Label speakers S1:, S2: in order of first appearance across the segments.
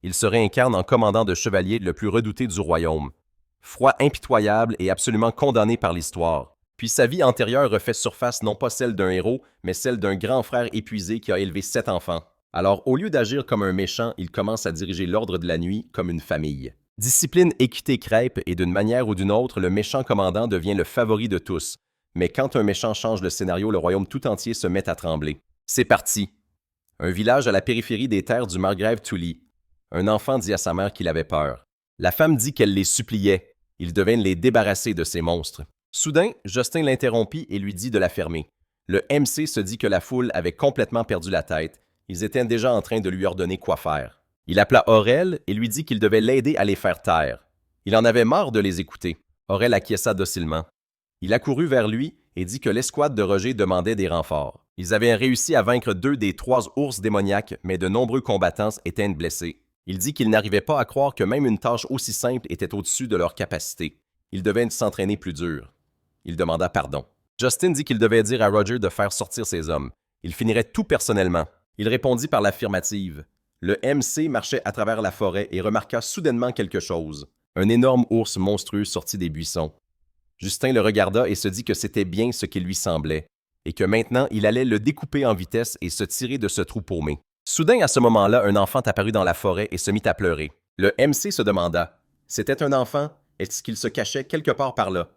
S1: Il se réincarne en commandant de chevalier le plus redouté du royaume. Froid impitoyable et absolument condamné par l'histoire. Puis sa vie antérieure refait surface non pas celle d'un héros, mais celle d'un grand frère épuisé qui a élevé 7 enfants. Alors, au lieu d'agir comme un méchant, il commence à diriger l'ordre de la nuit comme une famille. Discipline, équité, crêpe, et d'une manière ou d'une autre, le méchant commandant devient le favori de tous. Mais quand un méchant change le scénario, le royaume tout entier se met à trembler. C'est parti. Un village à la périphérie des terres du margrave Tully. Un enfant dit à sa mère qu'il avait peur. La femme dit qu'elle les suppliait. Ils devaient les débarrasser de ces monstres. Soudain, Justin l'interrompit et lui dit de la fermer. Le MC se dit que la foule avait complètement perdu la tête. Ils étaient déjà en train de lui ordonner quoi faire. Il appela Aurel et lui dit qu'il devait l'aider à les faire taire. Il en avait marre de les écouter. Aurel acquiesça docilement. Il accourut vers lui et dit que l'escouade de Roger demandait des renforts. Ils avaient réussi à vaincre 2 des 3 ours démoniaques, mais de nombreux combattants étaient blessés. Il dit qu'il n'arrivait pas à croire que même une tâche aussi simple était au-dessus de leur capacité. Ils devaient s'entraîner plus dur. Il demanda pardon. Justin dit qu'il devait dire à Roger de faire sortir ses hommes. Il finirait tout personnellement. Il répondit par l'affirmative. Le MC marchait à travers la forêt et remarqua soudainement quelque chose. Un énorme ours monstrueux sortit des buissons. Justin le regarda et se dit que c'était bien ce qui lui semblait, et que maintenant il allait le découper en vitesse et se tirer de ce trou paumé. Soudain, à ce moment-là, un enfant apparut dans la forêt et se mit à pleurer. Le MC se demanda. C'était un enfant? Est-ce qu'il se cachait quelque part par là?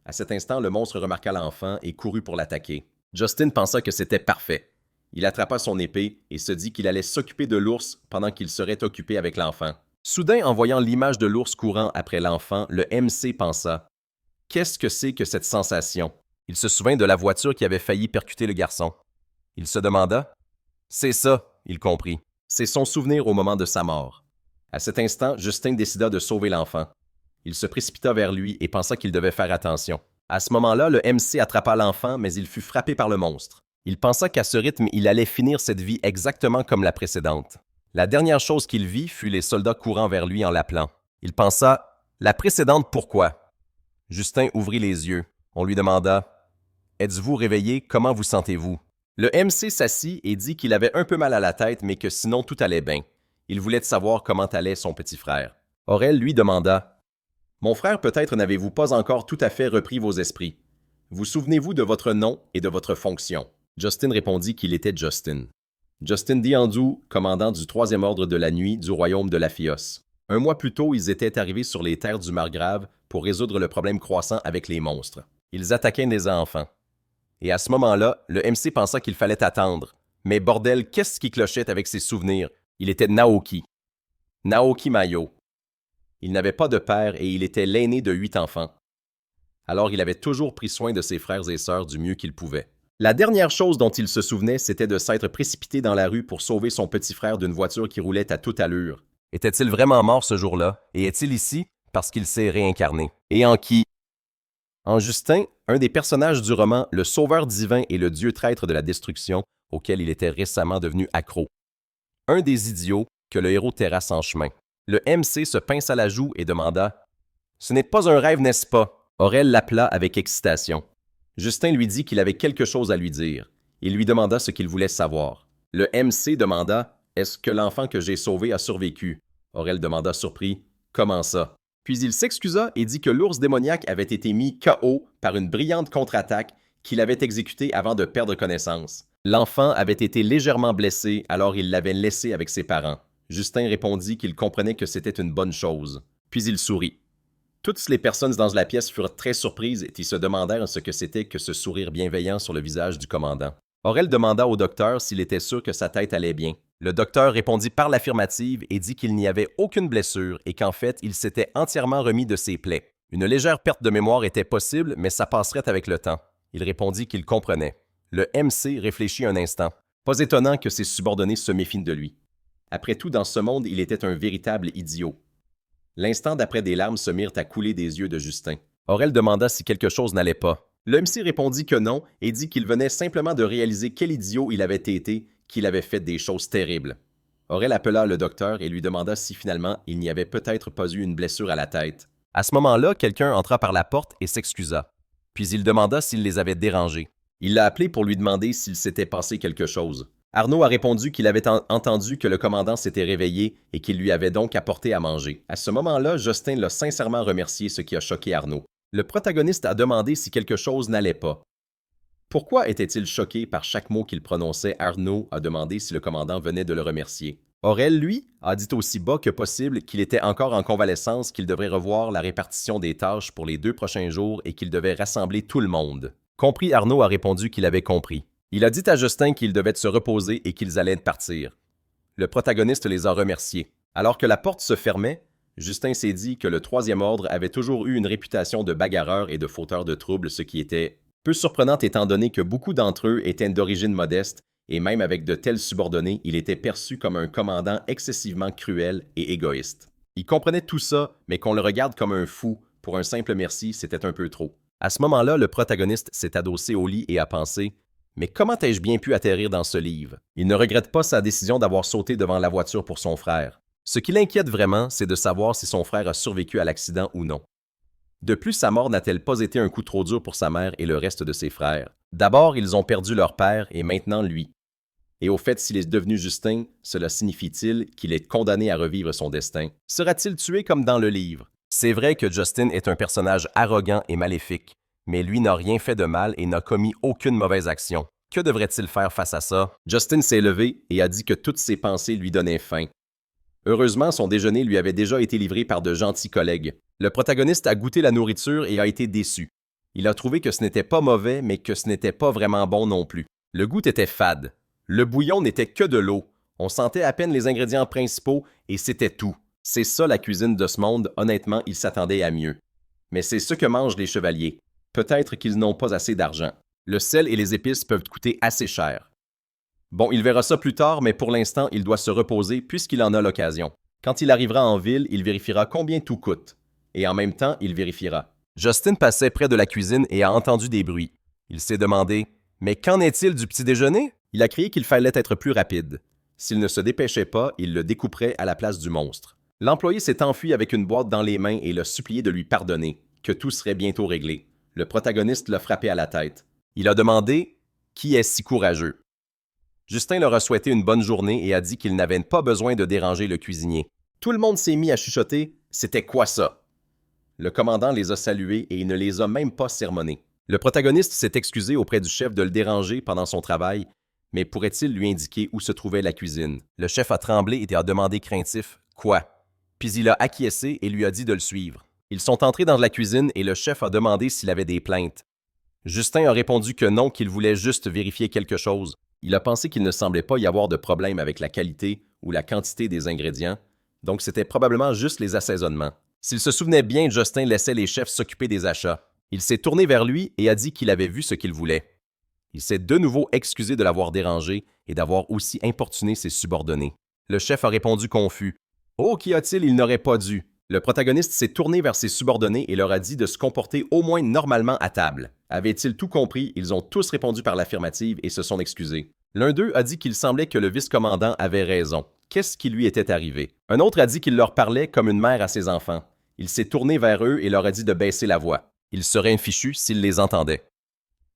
S1: À cet instant, le monstre remarqua l'enfant et courut pour l'attaquer. Justin pensa que c'était parfait. Il attrapa son épée et se dit qu'il allait s'occuper de l'ours pendant qu'il serait occupé avec l'enfant. Soudain, en voyant l'image de l'ours courant après l'enfant, le MC pensa. Qu'est-ce que c'est que cette sensation? Il se souvint de la voiture qui avait failli percuter le garçon. Il se demanda. C'est ça, il comprit. C'est son souvenir au moment de sa mort. À cet instant, Justin décida de sauver l'enfant. Il se précipita vers lui et pensa qu'il devait faire attention. À ce moment-là, le MC attrapa l'enfant, mais il fut frappé par le monstre. Il pensa qu'à ce rythme, il allait finir cette vie exactement comme la précédente. La dernière chose qu'il vit fut les soldats courant vers lui en l'appelant. Il pensa « La précédente, pourquoi ?» Justin ouvrit les yeux. On lui demanda « Êtes-vous réveillé? Comment vous sentez-vous? » Le MC s'assit et dit qu'il avait un peu mal à la tête, mais que sinon tout allait bien. Il voulait savoir comment allait son petit frère. Aurel lui demanda « Mon frère, peut-être n'avez-vous pas encore tout à fait repris vos esprits. Vous souvenez-vous de votre nom et de votre fonction? » Justin répondit qu'il était Justin. Justin Diandou, commandant du 3e ordre de la nuit du royaume de Laphios. Un mois plus tôt, ils étaient arrivés sur les terres du Margrave pour résoudre le problème croissant avec les monstres. Ils attaquaient des enfants. Et à ce moment-là, le MC pensa qu'il fallait attendre. Mais bordel, qu'est-ce qui clochait avec ses souvenirs? Il était Naoki. Naoki Mayo. Il n'avait pas de père et il était l'aîné de 8 enfants. Alors il avait toujours pris soin de ses frères et sœurs du mieux qu'il pouvait. La dernière chose dont il se souvenait, c'était de s'être précipité dans la rue pour sauver son petit frère d'une voiture qui roulait à toute allure. Était-il vraiment mort ce jour-là? Et est-il ici parce qu'il s'est réincarné? Et en qui? En Justin, un des personnages du roman Le Sauveur divin et le dieu traître de la destruction, auquel il était récemment devenu accro. Un des idiots que le héros terrasse en chemin. Le MC se pinça la joue et demanda « Ce n'est pas un rêve, n'est-ce pas? » Aurel l'appela avec excitation. Justin lui dit qu'il avait quelque chose à lui dire. Il lui demanda ce qu'il voulait savoir. Le MC demanda « Est-ce que l'enfant que j'ai sauvé a survécu? » Aurel demanda surpris « Comment ça? » Puis il s'excusa et dit que l'ours démoniaque avait été mis KO par une brillante contre-attaque qu'il avait exécutée avant de perdre connaissance. L'enfant avait été légèrement blessé, alors il l'avait laissé avec ses parents. Justin répondit qu'il comprenait que c'était une bonne chose. Puis il sourit. Toutes les personnes dans la pièce furent très surprises et se demandèrent ce que c'était que ce sourire bienveillant sur le visage du commandant. Aurel demanda au docteur s'il était sûr que sa tête allait bien. Le docteur répondit par l'affirmative et dit qu'il n'y avait aucune blessure et qu'en fait, il s'était entièrement remis de ses plaies. Une légère perte de mémoire était possible, mais ça passerait avec le temps. Il répondit qu'il comprenait. Le MC réfléchit un instant. Pas étonnant que ses subordonnés se méfient de lui. Après tout, dans ce monde, il était un véritable idiot. L'instant d'après, des larmes se mirent à couler des yeux de Justin. Aurel demanda si quelque chose n'allait pas. Le MC répondit que non et dit qu'il venait simplement de réaliser quel idiot il avait été, qu'il avait fait des choses terribles. Aurel appela le docteur et lui demanda si finalement il n'y avait peut-être pas eu une blessure à la tête. À ce moment-là, quelqu'un entra par la porte et s'excusa. Puis il demanda s'il les avait dérangés. Il l'a appelé pour lui demander s'il s'était passé quelque chose. Arnaud a répondu qu'il avait entendu que le commandant s'était réveillé et qu'il lui avait donc apporté à manger. À ce moment-là, Justin l'a sincèrement remercié, ce qui a choqué Arnaud. Le protagoniste a demandé si quelque chose n'allait pas. Pourquoi était-il choqué par chaque mot qu'il prononçait? Arnaud a demandé si le commandant venait de le remercier. Aurel, lui, a dit aussi bas que possible qu'il était encore en convalescence, qu'il devrait revoir la répartition des tâches pour les 2 prochains jours et qu'il devait rassembler tout le monde. Compris, Arnaud a répondu qu'il avait compris. Il a dit à Justin qu'il devait se reposer et qu'ils allaient partir. Le protagoniste les a remerciés. Alors que la porte se fermait, Justin s'est dit que le Troisième Ordre avait toujours eu une réputation de bagarreurs et de fauteurs de troubles, ce qui était peu surprenant étant donné que beaucoup d'entre eux étaient d'origine modeste et même avec de tels subordonnés, il était perçu comme un commandant excessivement cruel et égoïste. Il comprenait tout ça, mais qu'on le regarde comme un fou pour un simple merci, c'était un peu trop. À ce moment-là, le protagoniste s'est adossé au lit et a pensé « Mais comment ai-je bien pu atterrir dans ce livre ?» Il ne regrette pas sa décision d'avoir sauté devant la voiture pour son frère. Ce qui l'inquiète vraiment, c'est de savoir si son frère a survécu à l'accident ou non. De plus, sa mort n'a-t-elle pas été un coup trop dur pour sa mère et le reste de ses frères? D'abord, ils ont perdu leur père et maintenant lui. Et au fait, s'il est devenu Justin, cela signifie-t-il qu'il est condamné à revivre son destin? Sera-t-il tué comme dans le livre? C'est vrai que Justin est un personnage arrogant et maléfique, mais lui n'a rien fait de mal et n'a commis aucune mauvaise action. Que devrait-il faire face à ça? Justin s'est levé et a dit que toutes ses pensées lui donnaient faim. Heureusement, son déjeuner lui avait déjà été livré par de gentils collègues. Le protagoniste a goûté la nourriture et a été déçu. Il a trouvé que ce n'était pas mauvais, mais que ce n'était pas vraiment bon non plus. Le goût était fade. Le bouillon n'était que de l'eau. On sentait à peine les ingrédients principaux et c'était tout. C'est ça la cuisine de ce monde, honnêtement, il s'attendait à mieux. Mais c'est ce que mangent les chevaliers. Peut-être qu'ils n'ont pas assez d'argent. Le sel et les épices peuvent coûter assez cher. Bon, il verra ça plus tard, mais pour l'instant, il doit se reposer puisqu'il en a l'occasion. Quand il arrivera en ville, il vérifiera combien tout coûte. Et en même temps, il vérifiera. Justin passait près de la cuisine et a entendu des bruits. Il s'est demandé « Mais qu'en est-il du petit déjeuner ?» Il a crié qu'il fallait être plus rapide. S'il ne se dépêchait pas, il le découperait à la place du monstre. L'employé s'est enfui avec une boîte dans les mains et l'a supplié de lui pardonner, que tout serait bientôt réglé. Le protagoniste l'a frappé à la tête. Il a demandé « Qui est si courageux ?» Justin leur a souhaité une bonne journée et a dit qu'il n'avait pas besoin de déranger le cuisinier. Tout le monde s'est mis à chuchoter « C'était quoi ça ?» Le commandant les a salués et il ne les a même pas sermonnés. Le protagoniste s'est excusé auprès du chef de le déranger pendant son travail, mais pourrait-il lui indiquer où se trouvait la cuisine? Le chef a tremblé et a demandé craintif « Quoi ?» Puis il a acquiescé et lui a dit de le suivre. Ils sont entrés dans la cuisine et le chef a demandé s'il avait des plaintes. Justin a répondu que non, qu'il voulait juste vérifier quelque chose. Il a pensé qu'il ne semblait pas y avoir de problème avec la qualité ou la quantité des ingrédients, donc c'était probablement juste les assaisonnements. S'il se souvenait bien, Justin laissait les chefs s'occuper des achats. Il s'est tourné vers lui et a dit qu'il avait vu ce qu'il voulait. Il s'est de nouveau excusé de l'avoir dérangé et d'avoir aussi importuné ses subordonnés. Le chef a répondu confus. « Oh, qu'y a-t-il? Il n'aurait pas dû. » Le protagoniste s'est tourné vers ses subordonnés et leur a dit de se comporter au moins normalement à table. Avaient-ils tout compris? Ils ont tous répondu par l'affirmative et se sont excusés. L'un d'eux a dit qu'il semblait que le vice-commandant avait raison. Qu'est-ce qui lui était arrivé? Un autre a dit qu'il leur parlait comme une mère à ses enfants. Il s'est tourné vers eux et leur a dit de baisser la voix. Il serait fichu s'il les entendait.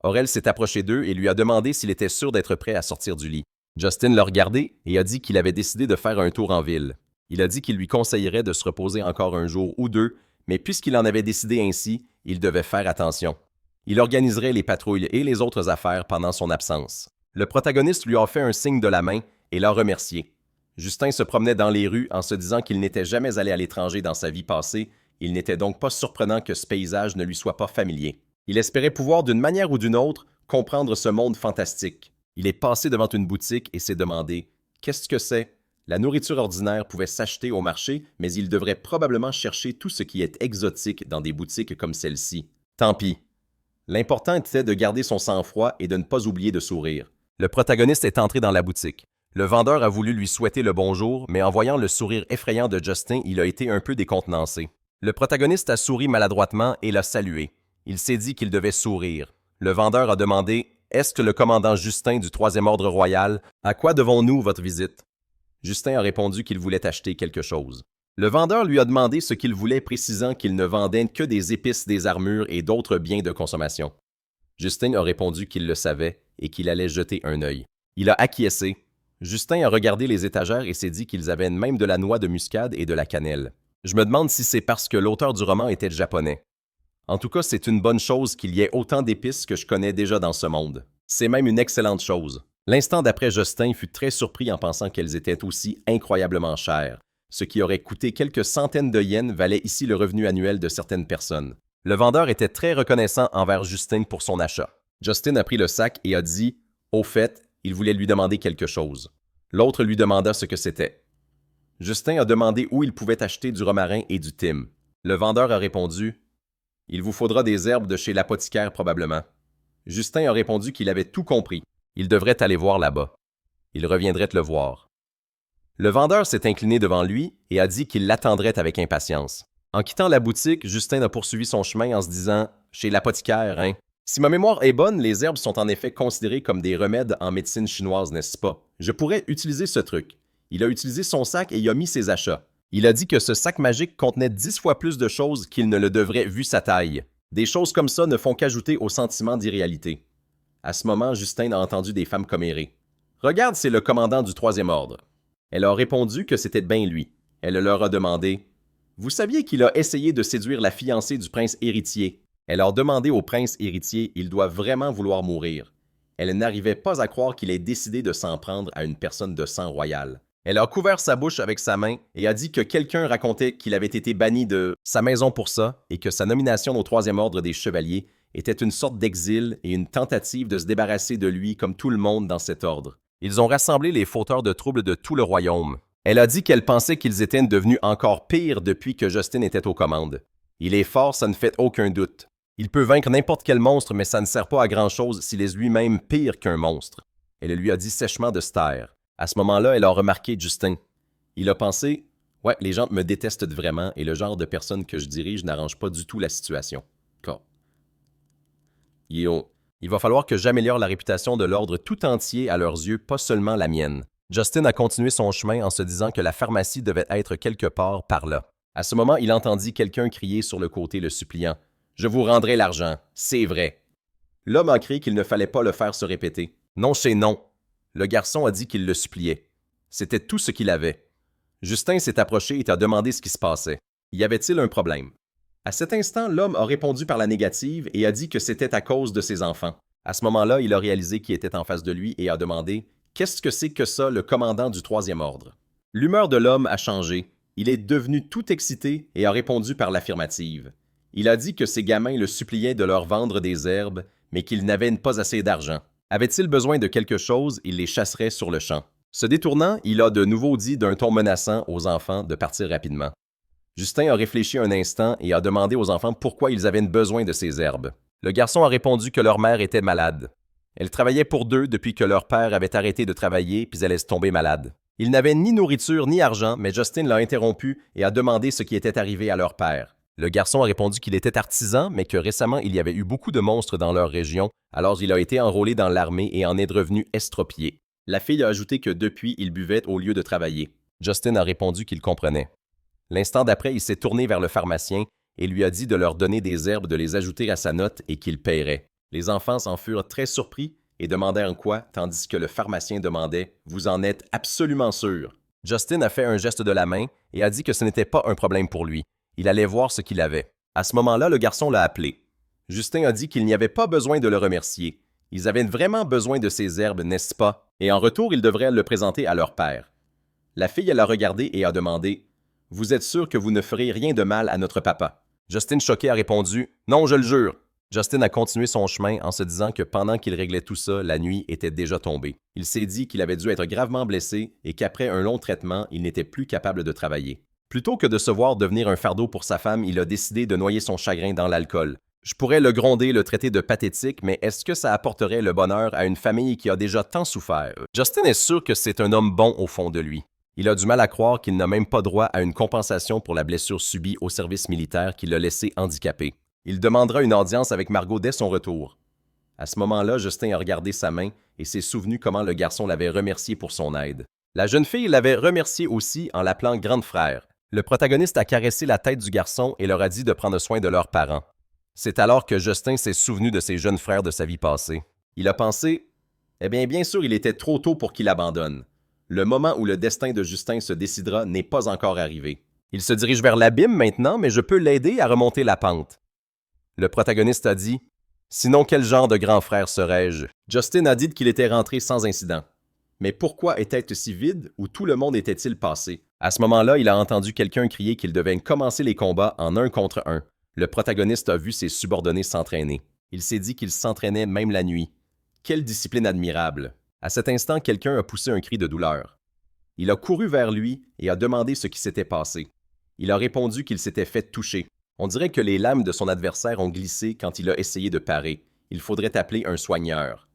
S1: Aurel s'est approché d'eux et lui a demandé s'il était sûr d'être prêt à sortir du lit. Justin l'a regardé et a dit qu'il avait décidé de faire un tour en ville. Il a dit qu'il lui conseillerait de se reposer encore un jour ou deux, mais puisqu'il en avait décidé ainsi, il devait faire attention. Il organiserait les patrouilles et les autres affaires pendant son absence. Le protagoniste lui a fait un signe de la main et l'a remercié. Justin se promenait dans les rues en se disant qu'il n'était jamais allé à l'étranger dans sa vie passée. Il n'était donc pas surprenant que ce paysage ne lui soit pas familier. Il espérait pouvoir, d'une manière ou d'une autre, comprendre ce monde fantastique. Il est passé devant une boutique et s'est demandé « Qu'est-ce que c'est ?» La nourriture ordinaire pouvait s'acheter au marché, mais il devrait probablement chercher tout ce qui est exotique dans des boutiques comme celle-ci. Tant pis. L'important était de garder son sang-froid et de ne pas oublier de sourire. Le protagoniste est entré dans la boutique. Le vendeur a voulu lui souhaiter le bonjour, mais en voyant le sourire effrayant de Justin, il a été un peu décontenancé. Le protagoniste a souri maladroitement et l'a salué. Il s'est dit qu'il devait sourire. Le vendeur a demandé « Est-ce que le commandant Justin du Troisième Ordre royal, à quoi devons-nous votre visite? » Justin a répondu qu'il voulait acheter quelque chose. Le vendeur lui a demandé ce qu'il voulait, précisant qu'il ne vendait que des épices, des armures et d'autres biens de consommation. Justin a répondu qu'il le savait et qu'il allait jeter un œil. Il a acquiescé, Justin a regardé les étagères et s'est dit qu'ils avaient même de la noix de muscade et de la cannelle. Je me demande si c'est parce que l'auteur du roman était japonais. En tout cas, c'est une bonne chose qu'il y ait autant d'épices que je connais déjà dans ce monde. C'est même une excellente chose. L'instant d'après, Justin fut très surpris en pensant qu'elles étaient aussi incroyablement chères. Ce qui aurait coûté quelques centaines de yens valait ici le revenu annuel de certaines personnes. Le vendeur était très reconnaissant envers Justin pour son achat. Justin a pris le sac et a dit « Au fait, il voulait lui demander quelque chose. » L'autre lui demanda ce que c'était. Justin a demandé où il pouvait acheter du romarin et du thym. Le vendeur a répondu « Il vous faudra des herbes de chez l'apothicaire probablement. » Justin a répondu qu'il avait tout compris. Il devrait aller voir là-bas. Il reviendrait le voir. Le vendeur s'est incliné devant lui et a dit qu'il l'attendrait avec impatience. En quittant la boutique, Justin a poursuivi son chemin en se disant « Chez l'apothicaire, hein? » Si ma mémoire est bonne, les herbes sont en effet considérées comme des remèdes en médecine chinoise, n'est-ce pas? Je pourrais utiliser ce truc. Il a utilisé son sac et y a mis ses achats. Il a dit que ce sac magique contenait 10 fois plus de choses qu'il ne le devrait vu sa taille. Des choses comme ça ne font qu'ajouter au sentiment d'irréalité. À ce moment, Justin a entendu des femmes commérer. « Regarde, c'est le commandant du troisième ordre. » Elle a répondu que c'était bien lui. Elle leur a demandé « Vous saviez qu'il a essayé de séduire la fiancée du prince héritier? » Elle a demandé au prince héritier « Il doit vraiment vouloir mourir. » Elle n'arrivait pas à croire qu'il ait décidé de s'en prendre à une personne de sang royal. Elle a couvert sa bouche avec sa main et a dit que quelqu'un racontait qu'il avait été banni de sa maison pour ça et que sa nomination au troisième ordre des chevaliers était une sorte d'exil et une tentative de se débarrasser de lui comme tout le monde dans cet ordre. Ils ont rassemblé les fauteurs de troubles de tout le royaume. Elle a dit qu'elle pensait qu'ils étaient devenus encore pires depuis que Justin était aux commandes. Il est fort, ça ne fait aucun doute. Il peut vaincre n'importe quel monstre, mais ça ne sert pas à grand-chose s'il est lui-même pire qu'un monstre. Elle lui a dit sèchement de se taire. À ce moment-là, elle a remarqué Justin. Il a pensé « Ouais, les gens me détestent vraiment et le genre de personne que je dirige n'arrange pas du tout la situation. » Il va falloir que j'améliore la réputation de l'ordre tout entier à leurs yeux, pas seulement la mienne. Justin a continué son chemin en se disant que la pharmacie devait être quelque part par là. À ce moment, il entendit quelqu'un crier sur le côté le suppliant. « Je vous rendrai l'argent, c'est vrai. » L'homme a crié qu'il ne fallait pas le faire se répéter. Non, c'est non. Le garçon a dit qu'il le suppliait. C'était tout ce qu'il avait. Justin s'est approché et a demandé ce qui se passait. Y avait-il un problème? À cet instant, l'homme a répondu par la négative et a dit que c'était à cause de ses enfants. À ce moment-là, il a réalisé qui était en face de lui et a demandé « Qu'est-ce que c'est que ça, le commandant du troisième ordre? » L'humeur de l'homme a changé. Il est devenu tout excité et a répondu par l'affirmative. Il a dit que ses gamins le suppliaient de leur vendre des herbes, mais qu'ils n'avaient pas assez d'argent. Avait-il besoin de quelque chose, il les chasserait sur le champ. Se détournant, il a de nouveau dit d'un ton menaçant aux enfants de partir rapidement. Justin a réfléchi un instant et a demandé aux enfants pourquoi ils avaient besoin de ces herbes. Le garçon a répondu que leur mère était malade. Elle travaillait pour deux depuis que leur père avait arrêté de travailler puis elle est tombée malade. Ils n'avaient ni nourriture ni argent, mais Justin l'a interrompu et a demandé ce qui était arrivé à leur père. Le garçon a répondu qu'il était artisan, mais que récemment il y avait eu beaucoup de monstres dans leur région, alors il a été enrôlé dans l'armée et en est revenu estropié. La fille a ajouté que depuis, il buvait au lieu de travailler. Justin a répondu qu'il comprenait. L'instant d'après, il s'est tourné vers le pharmacien et lui a dit de leur donner des herbes, de les ajouter à sa note et qu'il paierait. Les enfants s'en furent très surpris et demandèrent quoi, tandis que le pharmacien demandait « Vous en êtes absolument sûr? » Justin a fait un geste de la main et a dit que ce n'était pas un problème pour lui. Il allait voir ce qu'il avait. À ce moment-là, le garçon l'a appelé. Justin a dit qu'il n'y avait pas besoin de le remercier. Ils avaient vraiment besoin de ces herbes, n'est-ce pas? Et en retour, ils devraient le présenter à leur père. La fille l'a regardé et a demandé « Vous êtes sûr que vous ne ferez rien de mal à notre papa? » Justin, choqué, a répondu « Non, je le jure. » Justin a continué son chemin en se disant que pendant qu'il réglait tout ça, la nuit était déjà tombée. Il s'est dit qu'il avait dû être gravement blessé et qu'après un long traitement, il n'était plus capable de travailler. Plutôt que de se voir devenir un fardeau pour sa femme, il a décidé de noyer son chagrin dans l'alcool. Je pourrais le gronder, le traiter de pathétique, mais est-ce que ça apporterait le bonheur à une famille qui a déjà tant souffert? Justin est sûr que c'est un homme bon au fond de lui. Il a du mal à croire qu'il n'a même pas droit à une compensation pour la blessure subie au service militaire qui l'a laissé handicapé. Il demandera une audience avec Margot dès son retour. À ce moment-là, Justin a regardé sa main et s'est souvenu comment le garçon l'avait remercié pour son aide. La jeune fille l'avait remercié aussi en l'appelant grande frère. Le protagoniste a caressé la tête du garçon et leur a dit de prendre soin de leurs parents. C'est alors que Justin s'est souvenu de ses jeunes frères de sa vie passée. Il a pensé « Eh bien, bien sûr, il était trop tôt pour qu'il abandonne. Le moment où le destin de Justin se décidera n'est pas encore arrivé. Il se dirige vers l'abîme maintenant, mais je peux l'aider à remonter la pente. Le protagoniste a dit « Sinon, quel genre de grand frère serais-je » Justin a dit qu'il était rentré sans incident. Mais pourquoi était-ce si vide où tout le monde était-il passé? À ce moment-là, il a entendu quelqu'un crier qu'il devait commencer les combats en 1 contre 1. Le protagoniste a vu ses subordonnés s'entraîner. Il s'est dit qu'il s'entraînait même la nuit. Quelle discipline admirable! À cet instant, quelqu'un a poussé un cri de douleur. Il a couru vers lui et a demandé ce qui s'était passé. Il a répondu qu'il s'était fait toucher. On dirait que les lames de son adversaire ont glissé quand il a essayé de parer. Il faudrait appeler un soigneur.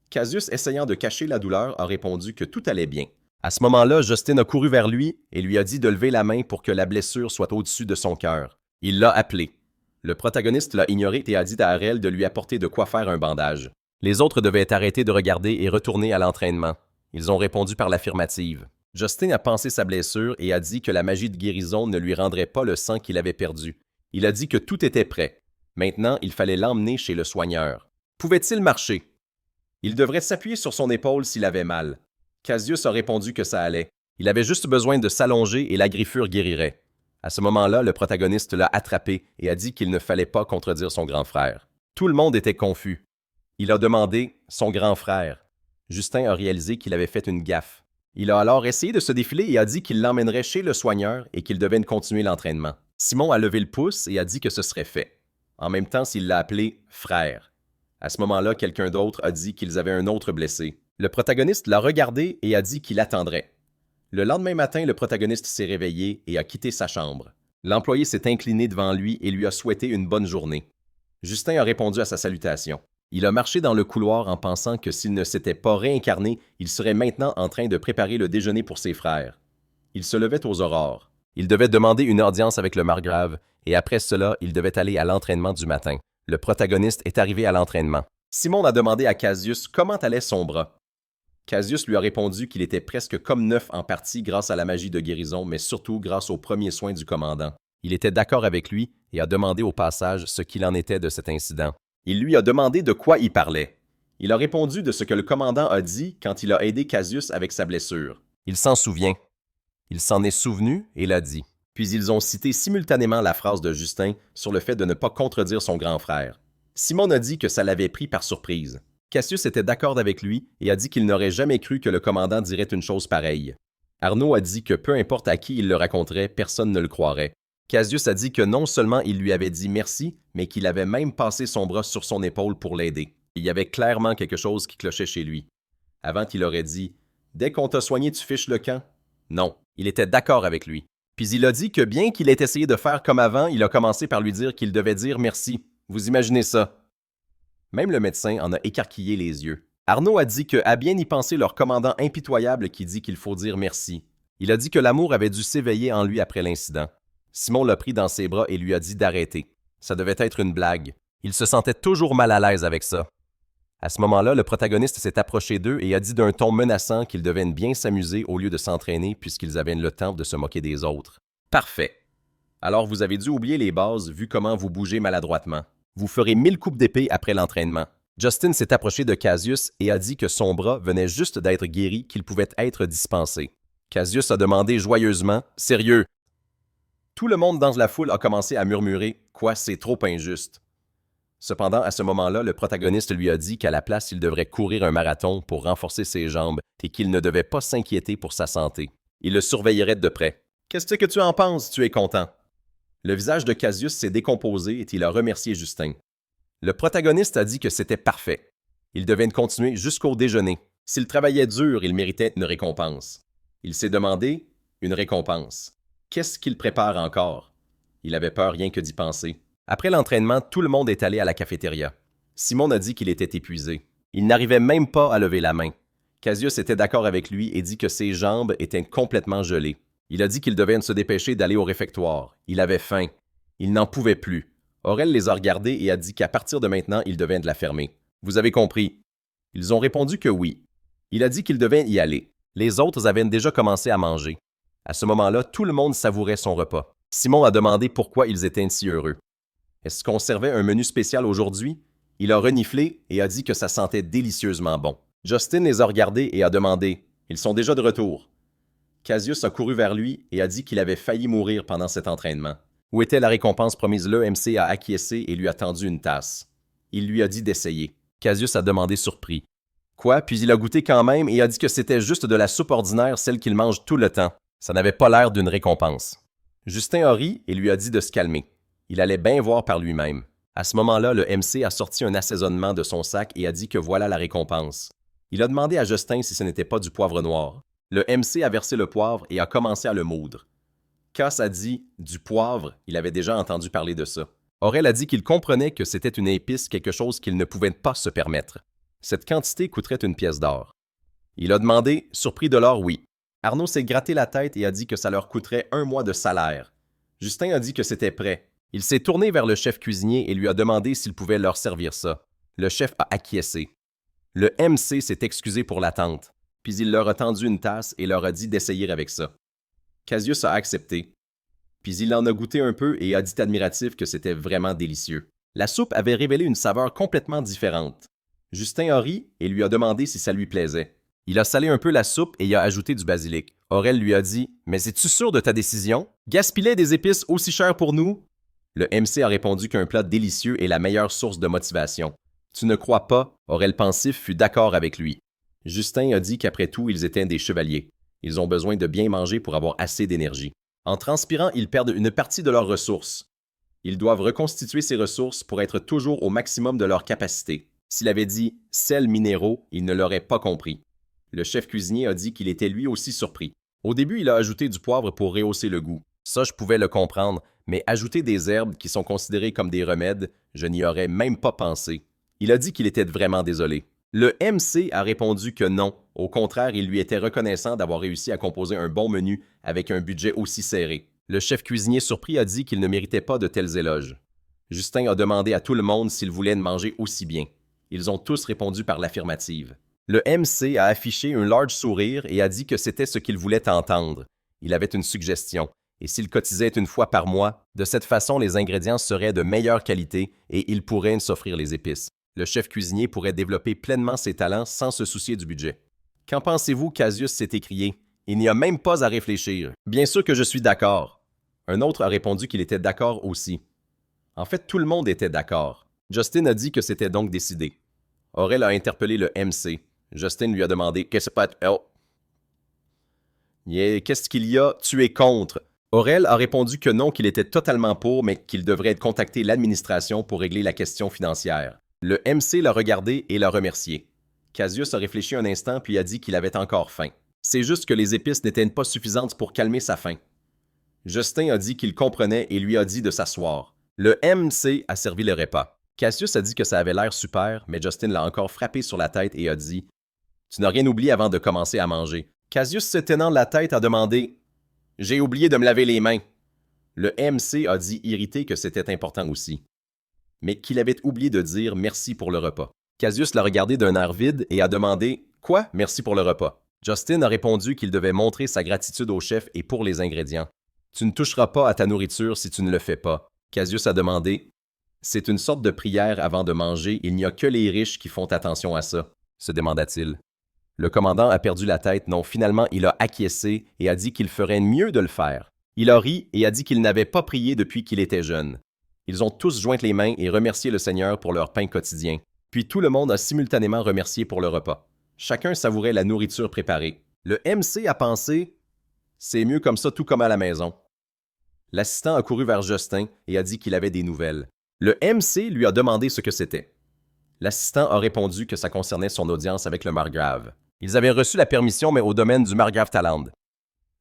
S1: Cassius, essayant de cacher la douleur, a répondu que tout allait bien. À ce moment-là, Justin a couru vers lui et lui a dit de lever la main pour que la blessure soit au-dessus de son cœur. Il l'a appelé. Le protagoniste l'a ignoré et a dit à Ariel de lui apporter de quoi faire un bandage. Les autres devaient arrêter de regarder et retourner à l'entraînement. Ils ont répondu par l'affirmative. Justin a pansé sa blessure et a dit que la magie de guérison ne lui rendrait pas le sang qu'il avait perdu. Il a dit que tout était prêt. Maintenant, il fallait l'emmener chez le soigneur. Pouvait-il marcher? Il devrait s'appuyer sur son épaule s'il avait mal. Cassius a répondu que ça allait. Il avait juste besoin de s'allonger et la griffure guérirait. À ce moment-là, le protagoniste l'a attrapé et a dit qu'il ne fallait pas contredire son grand frère. Tout le monde était confus. Il a demandé « son grand frère ». Justin a réalisé qu'il avait fait une gaffe. Il a alors essayé de se défiler et a dit qu'il l'emmènerait chez le soigneur et qu'il devait continuer l'entraînement. Simon a levé le pouce et a dit que ce serait fait. En même temps, il l'a appelé « frère ». À ce moment-là, quelqu'un d'autre a dit qu'ils avaient un autre blessé. Le protagoniste l'a regardé et a dit qu'il attendrait. Le lendemain matin, le protagoniste s'est réveillé et a quitté sa chambre. L'employé s'est incliné devant lui et lui a souhaité une bonne journée. Justin a répondu à sa salutation. Il a marché dans le couloir en pensant que s'il ne s'était pas réincarné, il serait maintenant en train de préparer le déjeuner pour ses frères. Il se levait aux aurores. Il devait demander une audience avec le margrave et après cela, il devait aller à l'entraînement du matin. Le protagoniste est arrivé à l'entraînement. Simon a demandé à Cassius comment allait son bras. Cassius lui a répondu qu'il était presque comme neuf en partie grâce à la magie de guérison, mais surtout grâce aux premiers soins du commandant. Il était d'accord avec lui et a demandé au passage ce qu'il en était de cet incident. Il lui a demandé de quoi il parlait. Il a répondu de ce que le commandant a dit quand il a aidé Cassius avec sa blessure. Il s'en souvient. Il s'en est souvenu et l'a dit. Puis ils ont cité simultanément la phrase de Justin sur le fait de ne pas contredire son grand frère. Simon a dit que ça l'avait pris par surprise. Cassius était d'accord avec lui et a dit qu'il n'aurait jamais cru que le commandant dirait une chose pareille. Arnaud a dit que peu importe à qui il le raconterait, personne ne le croirait. Cassius a dit que non seulement il lui avait dit merci, mais qu'il avait même passé son bras sur son épaule pour l'aider. Il y avait clairement quelque chose qui clochait chez lui. Avant qu'il aurait dit « Dès qu'on t'a soigné, tu fiches le camp ». Non, il était d'accord avec lui. Puis il a dit que bien qu'il ait essayé de faire comme avant, il a commencé par lui dire qu'il devait dire merci. Vous imaginez ça? Même le médecin en a écarquillé les yeux. Arnaud a dit que, à bien y penser, leur commandant impitoyable qui dit qu'il faut dire merci. Il a dit que l'amour avait dû s'éveiller en lui après l'incident. Simon l'a pris dans ses bras et lui a dit d'arrêter. Ça devait être une blague. Il se sentait toujours mal à l'aise avec ça. À ce moment-là, le protagoniste s'est approché d'eux et a dit d'un ton menaçant qu'ils devaient bien s'amuser au lieu de s'entraîner puisqu'ils avaient le temps de se moquer des autres. Parfait. Alors vous avez dû oublier les bases vu comment vous bougez maladroitement. Vous ferez 1000 coups d'épée après l'entraînement. Justin s'est approché de Cassius et a dit que son bras venait juste d'être guéri, qu'il pouvait être dispensé. Cassius a demandé joyeusement « Sérieux ?» Tout le monde dans la foule a commencé à murmurer « Quoi, c'est trop injuste ?» Cependant, à ce moment-là, le protagoniste lui a dit qu'à la place, il devrait courir un marathon pour renforcer ses jambes et qu'il ne devait pas s'inquiéter pour sa santé. Il le surveillerait de près. « Qu'est-ce que tu en penses? Tu es content? » Le visage de Cassius s'est décomposé et il a remercié Justin. Le protagoniste a dit que c'était parfait. Il devait continuer jusqu'au déjeuner. S'il travaillait dur, il méritait une récompense. Il s'est demandé « Une récompense. Qu'est-ce qu'il prépare encore? » Il avait peur rien que d'y penser. Après l'entraînement, tout le monde est allé à la cafétéria. Simon a dit qu'il était épuisé. Il n'arrivait même pas à lever la main. Cassius était d'accord avec lui et dit que ses jambes étaient complètement gelées. Il a dit qu'il devait se dépêcher d'aller au réfectoire. Il avait faim. Il n'en pouvait plus. Aurel les a regardés et a dit qu'à partir de maintenant, il devait la fermer. Vous avez compris? Ils ont répondu que oui. Il a dit qu'il devait y aller. Les autres avaient déjà commencé à manger. À ce moment-là, tout le monde savourait son repas. Simon a demandé pourquoi ils étaient si heureux. Est-ce qu'on servait un menu spécial aujourd'hui? Il a reniflé et a dit que ça sentait délicieusement bon. Justin les a regardés et a demandé Ils sont déjà de retour. Cassius a couru vers lui et a dit qu'il avait failli mourir pendant cet entraînement. Où était la récompense promise? L'EMC a acquiescé et lui a tendu une tasse. Il lui a dit d'essayer. Cassius a demandé surpris. Quoi? Puis il a goûté quand même et a dit que c'était juste de la soupe ordinaire, celle qu'il mange tout le temps. Ça n'avait pas l'air d'une récompense. Justin a ri et lui a dit de se calmer. Il allait bien voir par lui-même. À ce moment-là, le MC a sorti un assaisonnement de son sac et a dit que voilà la récompense. Il a demandé à Justin si ce n'était pas du poivre noir. Le MC a versé le poivre et a commencé à le moudre. Cass a dit « du poivre », il avait déjà entendu parler de ça. Aurel a dit qu'il comprenait que c'était une épice, quelque chose qu'il ne pouvait pas se permettre. Cette quantité coûterait une pièce d'or. Il a demandé « surpris de l'or, oui ». Arnaud s'est gratté la tête et a dit que ça leur coûterait 1 mois de salaire. Justin a dit que c'était prêt. Il s'est tourné vers le chef cuisinier et lui a demandé s'il pouvait leur servir ça. Le chef a acquiescé. Le MC s'est excusé pour l'attente, puis il leur a tendu une tasse et leur a dit d'essayer avec ça. Cassius a accepté. Puis il en a goûté un peu et a dit admiratif que c'était vraiment délicieux. La soupe avait révélé une saveur complètement différente. Justin a ri et lui a demandé si ça lui plaisait. Il a salé un peu la soupe et y a ajouté du basilic. Aurel lui a dit « Mais es-tu sûr de ta décision? Gaspiller des épices aussi chères pour nous? » Le MC a répondu qu'un plat délicieux est la meilleure source de motivation. « Tu ne crois pas? » Aurel pensif fut d'accord avec lui. Justin a dit qu'après tout, ils étaient des chevaliers. Ils ont besoin de bien manger pour avoir assez d'énergie. En transpirant, ils perdent une partie de leurs ressources. Ils doivent reconstituer ces ressources pour être toujours au maximum de leur capacité. S'il avait dit « sels minéraux », il ne l'aurait pas compris. Le chef cuisinier a dit qu'il était lui aussi surpris. Au début, il a ajouté du poivre pour rehausser le goût. Ça, je pouvais le comprendre, mais ajouter des herbes qui sont considérées comme des remèdes, je n'y aurais même pas pensé. Il a dit qu'il était vraiment désolé. Le MC a répondu que non. Au contraire, il lui était reconnaissant d'avoir réussi à composer un bon menu avec un budget aussi serré. Le chef cuisinier surpris a dit qu'il ne méritait pas de tels éloges. Justin a demandé à tout le monde s'ils voulaient manger aussi bien. Ils ont tous répondu par l'affirmative. Le MC a affiché un large sourire et a dit que c'était ce qu'il voulait entendre. Il avait une suggestion. Et s'il cotisait une fois par mois, de cette façon, les ingrédients seraient de meilleure qualité et il pourrait s'offrir les épices. Le chef cuisinier pourrait développer pleinement ses talents sans se soucier du budget. Qu'en pensez-vous? Cassius s'est écrié. Il n'y a même pas à réfléchir. Bien sûr que je suis d'accord. Un autre a répondu qu'il était d'accord aussi. En fait, tout le monde était d'accord. Justin a dit que c'était donc décidé. Aurel a interpellé le MC. Justin lui a demandé « Qu'est-ce pas... Oh. Qu'est-ce qu'il y a? Tu es contre. » Aurel a répondu que non, qu'il était totalement pour, mais qu'il devrait contacter l'administration pour régler la question financière. Le MC l'a regardé et l'a remercié. Cassius a réfléchi un instant puis a dit qu'il avait encore faim. C'est juste que les épices n'étaient pas suffisantes pour calmer sa faim. Justin a dit qu'il comprenait et lui a dit de s'asseoir. Le MC a servi le repas. Cassius a dit que ça avait l'air super, mais Justin l'a encore frappé sur la tête et a dit « Tu n'as rien oublié avant de commencer à manger. » Cassius, se tenant la tête, a demandé « J'ai oublié de me laver les mains. » Le MC a dit irrité que c'était important aussi, mais qu'il avait oublié de dire « merci pour le repas ». Cassius l'a regardé d'un air vide et a demandé « Quoi? Merci pour le repas ». Justin a répondu qu'il devait montrer sa gratitude au chef et pour les ingrédients. « Tu ne toucheras pas à ta nourriture si tu ne le fais pas. » Cassius a demandé « C'est une sorte de prière avant de manger, il n'y a que les riches qui font attention à ça », se demanda-t-il. Le commandant a perdu la tête, non, finalement il a acquiescé et a dit qu'il ferait mieux de le faire. Il a ri et a dit qu'il n'avait pas prié depuis qu'il était jeune. Ils ont tous joint les mains et remercié le Seigneur pour leur pain quotidien. Puis tout le monde a simultanément remercié pour le repas. Chacun savourait la nourriture préparée. Le MC a pensé « C'est mieux comme ça, tout comme à la maison ». L'assistant a couru vers Justin et a dit qu'il avait des nouvelles. Le MC lui a demandé ce que c'était. L'assistant a répondu que ça concernait son audience avec le margrave. Ils avaient reçu la permission, mais au domaine du margrave Taland.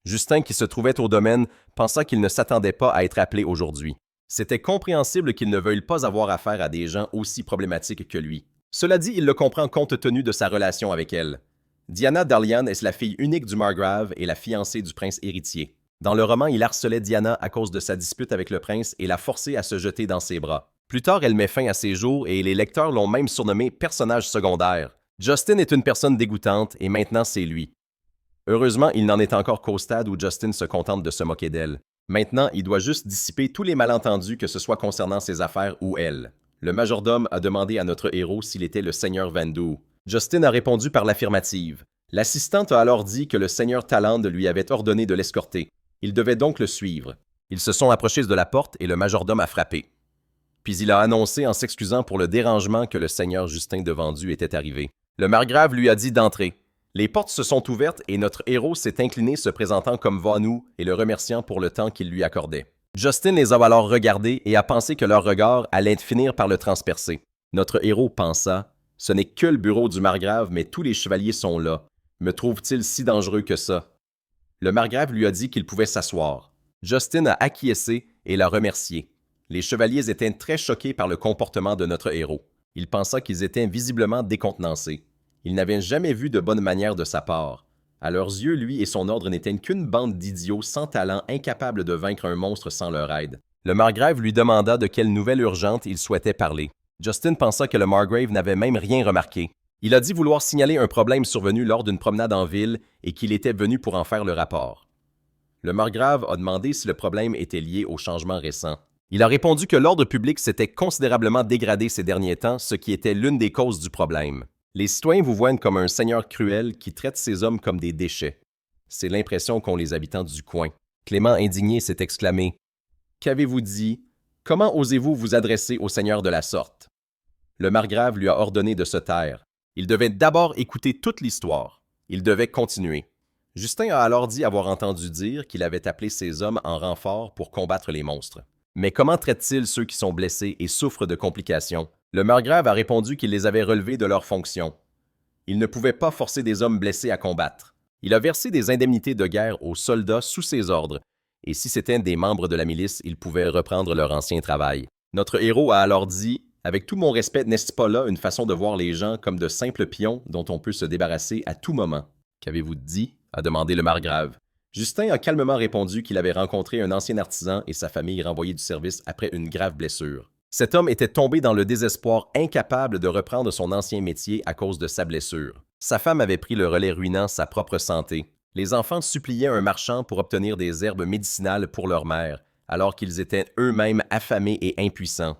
S1: Justin, qui se trouvait au domaine, pensa qu'il ne s'attendait pas à être appelé aujourd'hui. C'était compréhensible qu'il ne veuille pas avoir affaire à des gens aussi problématiques que lui. Cela dit, il le comprend compte tenu de sa relation avec elle. Diana Darlian est la fille unique du margrave et la fiancée du prince héritier. Dans le roman, il harcelait Diana à cause de sa dispute avec le prince et l'a forcée à se jeter dans ses bras. Plus tard, elle met fin à ses jours et les lecteurs l'ont même surnommé personnage secondaire. Justin est une personne dégoûtante et maintenant c'est lui. Heureusement, il n'en est encore qu'au stade où Justin se contente de se moquer d'elle. Maintenant, il doit juste dissiper tous les malentendus, que ce soit concernant ses affaires ou elle. Le majordome a demandé à notre héros s'il était le seigneur Vandu. Justin a répondu par l'affirmative. L'assistante a alors dit que le seigneur Taland lui avait ordonné de l'escorter. Il devait donc le suivre. Ils se sont approchés de la porte et le majordome a frappé. Puis il a annoncé en s'excusant pour le dérangement que le seigneur Justin de Vendu était arrivé. Le margrave lui a dit d'entrer. Les portes se sont ouvertes et notre héros s'est incliné se présentant comme Vanou et le remerciant pour le temps qu'il lui accordait. Justin les a alors regardés et a pensé que leur regard allait finir par le transpercer. Notre héros pensa « Ce n'est que le bureau du margrave, mais tous les chevaliers sont là. Me trouve-t-il si dangereux que ça? » Le margrave lui a dit qu'il pouvait s'asseoir. Justin a acquiescé et l'a remercié. Les chevaliers étaient très choqués par le comportement de notre héros. Il pensa qu'ils étaient visiblement décontenancés. Ils n'avaient jamais vu de bonne manière de sa part. À leurs yeux, lui et son ordre n'étaient qu'une bande d'idiots sans talent incapables de vaincre un monstre sans leur aide. Le margrave lui demanda de quelle nouvelle urgente il souhaitait parler. Justin pensa que le margrave n'avait même rien remarqué. Il a dit vouloir signaler un problème survenu lors d'une promenade en ville et qu'il était venu pour en faire le rapport. Le margrave a demandé si le problème était lié au changement récent. Il a répondu que l'ordre public s'était considérablement dégradé ces derniers temps, ce qui était l'une des causes du problème. Les citoyens vous voient comme un seigneur cruel qui traite ces hommes comme des déchets. C'est l'impression qu'ont les habitants du coin. Clément, indigné, s'est exclamé « Qu'avez-vous dit? Comment osez-vous vous adresser au seigneur de la sorte? » Le margrave lui a ordonné de se taire. Il devait d'abord écouter toute l'histoire. Il devait continuer. Justin a alors dit avoir entendu dire qu'il avait appelé ses hommes en renfort pour combattre les monstres. Mais comment traite-t-il ceux qui sont blessés et souffrent de complications? Le margrave a répondu qu'il les avait relevés de leurs fonctions. Il ne pouvait pas forcer des hommes blessés à combattre. Il a versé des indemnités de guerre aux soldats sous ses ordres, et si c'étaient des membres de la milice, ils pouvaient reprendre leur ancien travail. Notre héros a alors dit « Avec tout mon respect, n'est-ce pas là une façon de voir les gens comme de simples pions dont on peut se débarrasser à tout moment? » « Qu'avez-vous dit? » a demandé le margrave. Justin a calmement répondu qu'il avait rencontré un ancien artisan et sa famille renvoyée du service après une grave blessure. Cet homme était tombé dans le désespoir, incapable de reprendre son ancien métier à cause de sa blessure. Sa femme avait pris le relais ruinant sa propre santé. Les enfants suppliaient un marchand pour obtenir des herbes médicinales pour leur mère, alors qu'ils étaient eux-mêmes affamés et impuissants.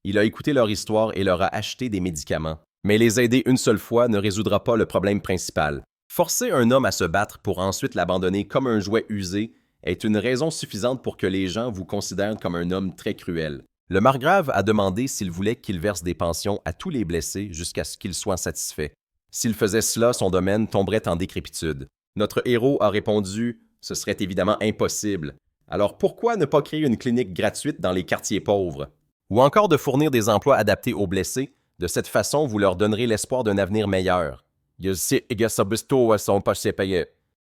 S1: Il a écouté leur histoire et leur a acheté des médicaments. Mais les aider une seule fois ne résoudra pas le problème principal. Forcer un homme à se battre pour ensuite l'abandonner comme un jouet usé est une raison suffisante pour que les gens vous considèrent comme un homme très cruel. Le margrave a demandé s'il voulait qu'il verse des pensions à tous les blessés jusqu'à ce qu'ils soient satisfaits. S'il faisait cela, son domaine tomberait en décrépitude. Notre héros a répondu « Ce serait évidemment impossible. Alors pourquoi ne pas créer une clinique gratuite dans les quartiers pauvres? Ou encore de fournir des emplois adaptés aux blessés? De cette façon, vous leur donnerez l'espoir d'un avenir meilleur. »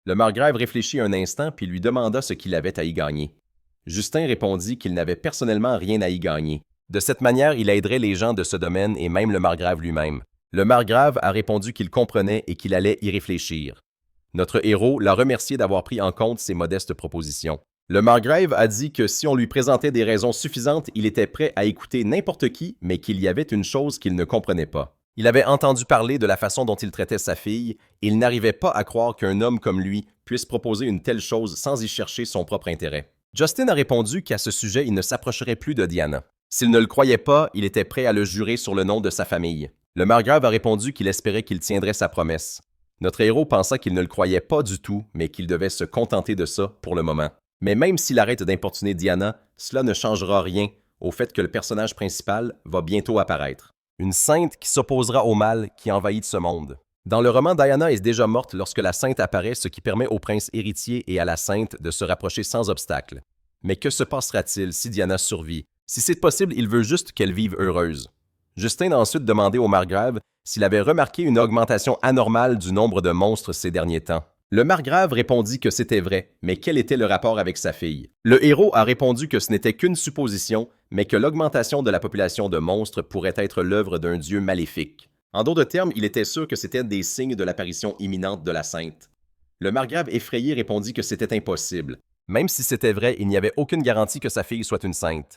S1: Le margrave réfléchit un instant puis lui demanda ce qu'il avait à y gagner. Justin répondit qu'il n'avait personnellement rien à y gagner. De cette manière, il aiderait les gens de ce domaine et même le margrave lui-même. Le margrave a répondu qu'il comprenait et qu'il allait y réfléchir. Notre héros l'a remercié d'avoir pris en compte ses modestes propositions. Le margrave a dit que si on lui présentait des raisons suffisantes, il était prêt à écouter n'importe qui, mais qu'il y avait une chose qu'il ne comprenait pas. Il avait entendu parler de la façon dont il traitait sa fille, et il n'arrivait pas à croire qu'un homme comme lui puisse proposer une telle chose sans y chercher son propre intérêt. Justin a répondu qu'à ce sujet, il ne s'approcherait plus de Diana. S'il ne le croyait pas, il était prêt à le jurer sur le nom de sa famille. Le margrave a répondu qu'il espérait qu'il tiendrait sa promesse. Notre héros pensa qu'il ne le croyait pas du tout, mais qu'il devait se contenter de ça pour le moment. Mais même s'il arrête d'importuner Diana, cela ne changera rien au fait que le personnage principal va bientôt apparaître. Une sainte qui s'opposera au mal qui envahit ce monde. Dans le roman, Diana est déjà morte lorsque la sainte apparaît, ce qui permet au prince héritier et à la sainte de se rapprocher sans obstacle. Mais que se passera-t-il si Diana survit? Si c'est possible, il veut juste qu'elle vive heureuse. Justin a ensuite demandé au margrave s'il avait remarqué une augmentation anormale du nombre de monstres ces derniers temps. Le margrave répondit que c'était vrai, mais quel était le rapport avec sa fille? Le héros a répondu que ce n'était qu'une supposition, mais que l'augmentation de la population de monstres pourrait être l'œuvre d'un dieu maléfique. En d'autres termes, il était sûr que c'était des signes de l'apparition imminente de la sainte. Le margrave effrayé répondit que c'était impossible. Même si c'était vrai, il n'y avait aucune garantie que sa fille soit une sainte.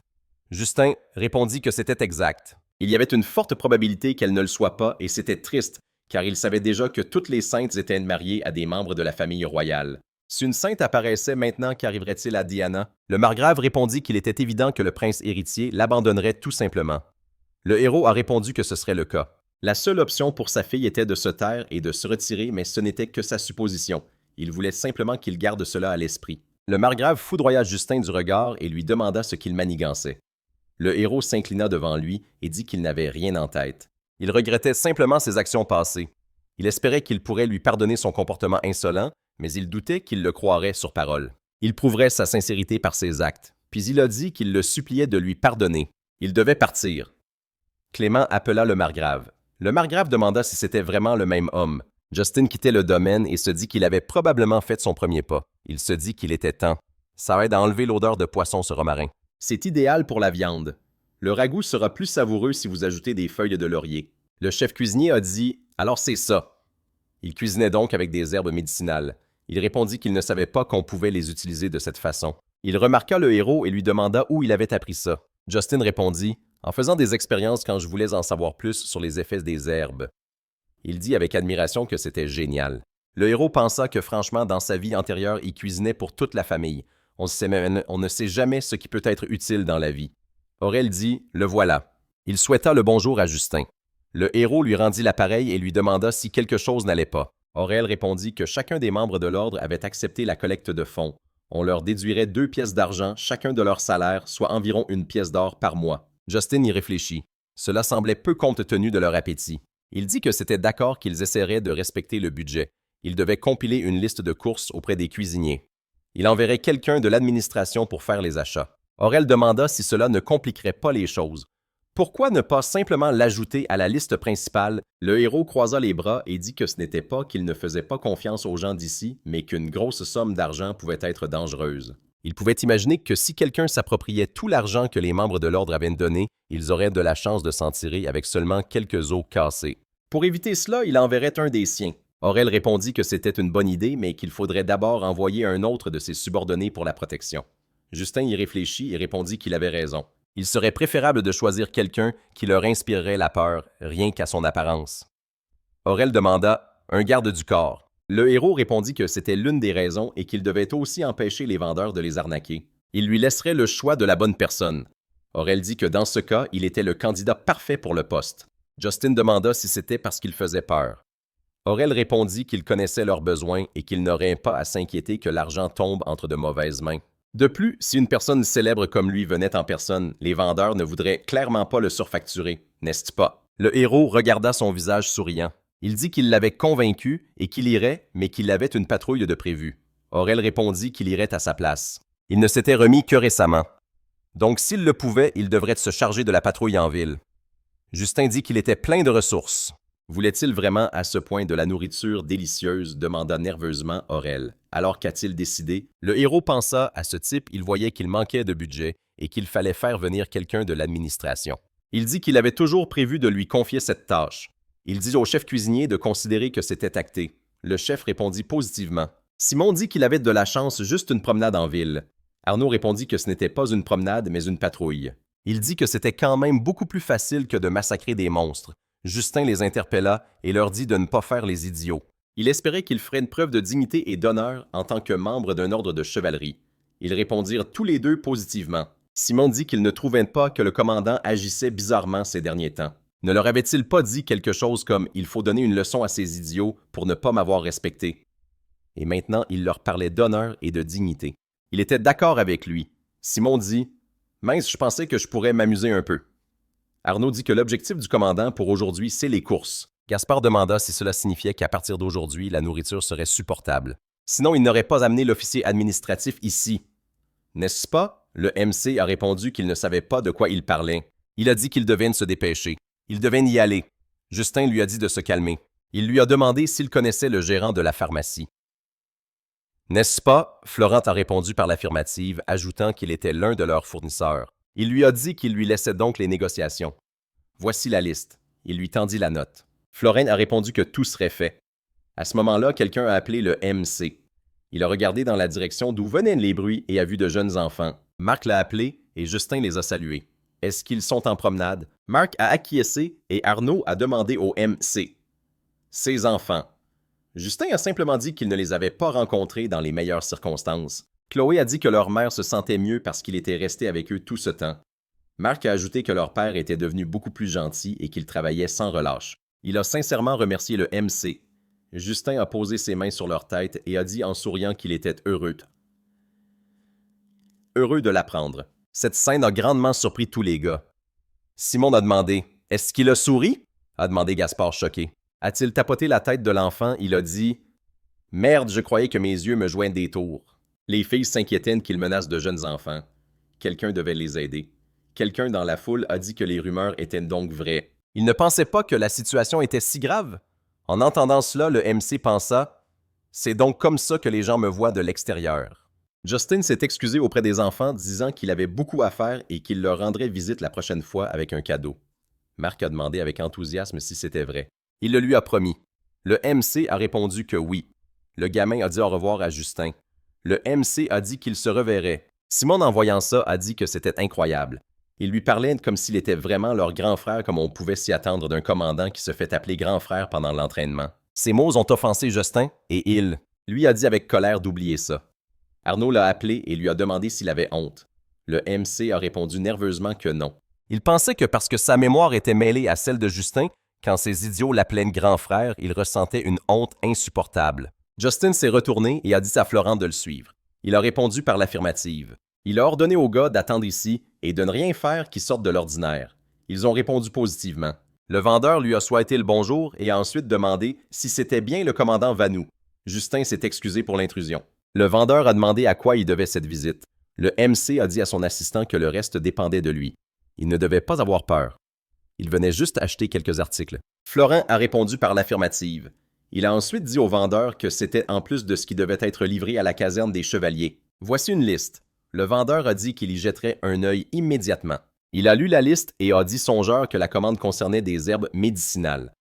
S1: Justin répondit que c'était exact. Il y avait une forte probabilité qu'elle ne le soit pas et c'était triste, car il savait déjà que toutes les saintes étaient mariées à des membres de la famille royale. Si une sainte apparaissait maintenant, qu'arriverait-il à Diana? Le margrave répondit qu'il était évident que le prince héritier l'abandonnerait tout simplement. Le héros a répondu que ce serait le cas. La seule option pour sa fille était de se taire et de se retirer, mais ce n'était que sa supposition. Il voulait simplement qu'il garde cela à l'esprit. Le margrave foudroya Justin du regard et lui demanda ce qu'il manigançait. Le héros s'inclina devant lui et dit qu'il n'avait rien en tête. Il regrettait simplement ses actions passées. Il espérait qu'il pourrait lui pardonner son comportement insolent, mais il doutait qu'il le croirait sur parole. Il prouverait sa sincérité par ses actes, puis il a dit qu'il le suppliait de lui pardonner. Il devait partir. Clément appela le margrave. Le margrave demanda si c'était vraiment le même homme. Justin quittait le domaine et se dit qu'il avait probablement fait son premier pas. Il se dit qu'il était temps. Ça aide à enlever l'odeur de poisson ce romarin. C'est idéal pour la viande. Le ragoût sera plus savoureux si vous ajoutez des feuilles de laurier. Le chef cuisinier a dit « Alors c'est ça ». Il cuisinait donc avec des herbes médicinales. Il répondit qu'il ne savait pas qu'on pouvait les utiliser de cette façon. Il remarqua le héros et lui demanda où il avait appris ça. Justin répondit « En faisant des expériences quand je voulais en savoir plus sur les effets des herbes ». Il dit avec admiration que c'était génial. Le héros pensa que franchement, dans sa vie antérieure, il cuisinait pour toute la famille. On ne sait jamais ce qui peut être utile dans la vie. Aurel dit « Le voilà ». Il souhaita le bonjour à Justin. Le héros lui rendit l'appareil et lui demanda si quelque chose n'allait pas. Aurel répondit que chacun des membres de l'ordre avait accepté la collecte de fonds. On leur déduirait 2 pièces d'argent chacun de leur salaire, soit environ 1 pièce d'or par mois. Justin y réfléchit. Cela semblait peu compte tenu de leur appétit. Il dit que c'était d'accord qu'ils essaieraient de respecter le budget. Ils devaient compiler une liste de courses auprès des cuisiniers. Il enverrait quelqu'un de l'administration pour faire les achats. Aurel demanda si cela ne compliquerait pas les choses. Pourquoi ne pas simplement l'ajouter à la liste principale? Le héros croisa les bras et dit que ce n'était pas qu'il ne faisait pas confiance aux gens d'ici, mais qu'une grosse somme d'argent pouvait être dangereuse. Il pouvait imaginer que si quelqu'un s'appropriait tout l'argent que les membres de l'ordre avaient donné, ils auraient de la chance de s'en tirer avec seulement quelques os cassés. Pour éviter cela, il enverrait un des siens. Aurel répondit que c'était une bonne idée, mais qu'il faudrait d'abord envoyer un autre de ses subordonnés pour la protection. Justin y réfléchit et répondit qu'il avait raison. Il serait préférable de choisir quelqu'un qui leur inspirerait la peur, rien qu'à son apparence. Aurel demanda « Un garde du corps ». Le héros répondit que c'était l'une des raisons et qu'il devait aussi empêcher les vendeurs de les arnaquer. Il lui laisserait le choix de la bonne personne. Aurel dit que dans ce cas, il était le candidat parfait pour le poste. Justin demanda si c'était parce qu'il faisait peur. Aurel répondit qu'il connaissait leurs besoins et qu'il n'aurait pas à s'inquiéter que l'argent tombe entre de mauvaises mains. De plus, si une personne célèbre comme lui venait en personne, les vendeurs ne voudraient clairement pas le surfacturer, n'est-ce pas? Le héros regarda son visage souriant. Il dit qu'il l'avait convaincu et qu'il irait, mais qu'il avait une patrouille de prévu. Aurel répondit qu'il irait à sa place. Il ne s'était remis que récemment. Donc s'il le pouvait, il devrait se charger de la patrouille en ville. Justin dit qu'il était plein de ressources. Voulait-il vraiment à ce point de la nourriture délicieuse? Demanda nerveusement Aurel. Alors qu'a-t-il décidé? Le héros pensa à ce type, il voyait qu'il manquait de budget et qu'il fallait faire venir quelqu'un de l'administration. Il dit qu'il avait toujours prévu de lui confier cette tâche. Il dit au chef cuisinier de considérer que c'était acté. Le chef répondit positivement. Simon dit qu'il avait de la chance, juste une promenade en ville. Arnaud répondit que ce n'était pas une promenade, mais une patrouille. Il dit que c'était quand même beaucoup plus facile que de massacrer des monstres. Justin les interpella et leur dit de ne pas faire les idiots. Il espérait qu'ils feraient une preuve de dignité et d'honneur en tant que membre d'un ordre de chevalerie. Ils répondirent tous les deux positivement. Simon dit qu'il ne trouvait pas que le commandant agissait bizarrement ces derniers temps. Ne leur avait-il pas dit quelque chose comme « Il faut donner une leçon à ces idiots pour ne pas m'avoir respecté » Et maintenant, il leur parlait d'honneur et de dignité. Il était d'accord avec lui. Simon dit « Mince, je pensais que je pourrais m'amuser un peu. » Arnaud dit que l'objectif du commandant pour aujourd'hui, c'est les courses. Gaspard demanda si cela signifiait qu'à partir d'aujourd'hui, la nourriture serait supportable. Sinon, il n'aurait pas amené l'officier administratif ici. N'est-ce pas? Le MC a répondu qu'il ne savait pas de quoi il parlait. Il a dit qu'il devait se dépêcher. Il devait y aller. Justin lui a dit de se calmer. Il lui a demandé s'il connaissait le gérant de la pharmacie. N'est-ce pas? Florent a répondu par l'affirmative, ajoutant qu'il était l'un de leurs fournisseurs. Il lui a dit qu'il lui laissait donc les négociations. Voici la liste. Il lui tendit la note. Florent a répondu que tout serait fait. À ce moment-là, quelqu'un a appelé le MC. Il a regardé dans la direction d'où venaient les bruits et a vu de jeunes enfants. Marc l'a appelé et Justin les a salués. Est-ce qu'ils sont en promenade? Marc a acquiescé et Arnaud a demandé au MC. Ses enfants. Justin a simplement dit qu'il ne les avait pas rencontrés dans les meilleures circonstances. Chloé a dit que leur mère se sentait mieux parce qu'il était resté avec eux tout ce temps. Marc a ajouté que leur père était devenu beaucoup plus gentil et qu'il travaillait sans relâche. Il a sincèrement remercié le MC. Justin a posé ses mains sur leur tête et a dit en souriant qu'il était heureux. Heureux de l'apprendre. Cette scène a grandement surpris tous les gars. Simon a demandé « Est-ce qu'il a souri ?» a demandé Gaspard choqué. A-t-il tapoté la tête de l'enfant? Il a dit « Merde, je croyais que mes yeux me jouaient des tours. » Les filles s'inquiétaient qu'il menace de jeunes enfants. Quelqu'un devait les aider. Quelqu'un dans la foule a dit que les rumeurs étaient donc vraies. Il ne pensait pas que la situation était si grave. En entendant cela, le MC pensa « C'est donc comme ça que les gens me voient de l'extérieur. » Justin s'est excusé auprès des enfants, disant qu'il avait beaucoup à faire et qu'il leur rendrait visite la prochaine fois avec un cadeau. Marc a demandé avec enthousiasme si c'était vrai. Il le lui a promis. Le MC a répondu que oui. Le gamin a dit au revoir à Justin. Le MC a dit qu'il se reverrait. Simon, en voyant ça, a dit que c'était incroyable. Il lui parlait comme s'il était vraiment leur grand frère, comme on pouvait s'y attendre d'un commandant qui se fait appeler grand frère pendant l'entraînement. Ces mots ont offensé Justin et il, lui, a dit avec colère d'oublier ça. Arnaud l'a appelé et lui a demandé s'il avait honte. Le MC a répondu nerveusement que non. Il pensait que parce que sa mémoire était mêlée à celle de Justin, quand ces idiots l'appelaient grand frère, il ressentait une honte insupportable. Justin s'est retourné et a dit à Florent de le suivre. Il a répondu par l'affirmative. Il a ordonné aux gars d'attendre ici et de ne rien faire qui sorte de l'ordinaire. Ils ont répondu positivement. Le vendeur lui a souhaité le bonjour et a ensuite demandé si c'était bien le commandant Vanou. Justin s'est excusé pour l'intrusion. Le vendeur a demandé à quoi il devait cette visite. Le MC a dit à son assistant que le reste dépendait de lui. Il ne devait pas avoir peur. Il venait juste acheter quelques articles. Florent a répondu par l'affirmative. Il a ensuite dit au vendeur que c'était en plus de ce qui devait être livré à la caserne des Chevaliers. Voici une liste. Le vendeur a dit qu'il y jetterait un œil immédiatement. Il a lu la liste et a dit songeur que la commande concernait des herbes médicinales.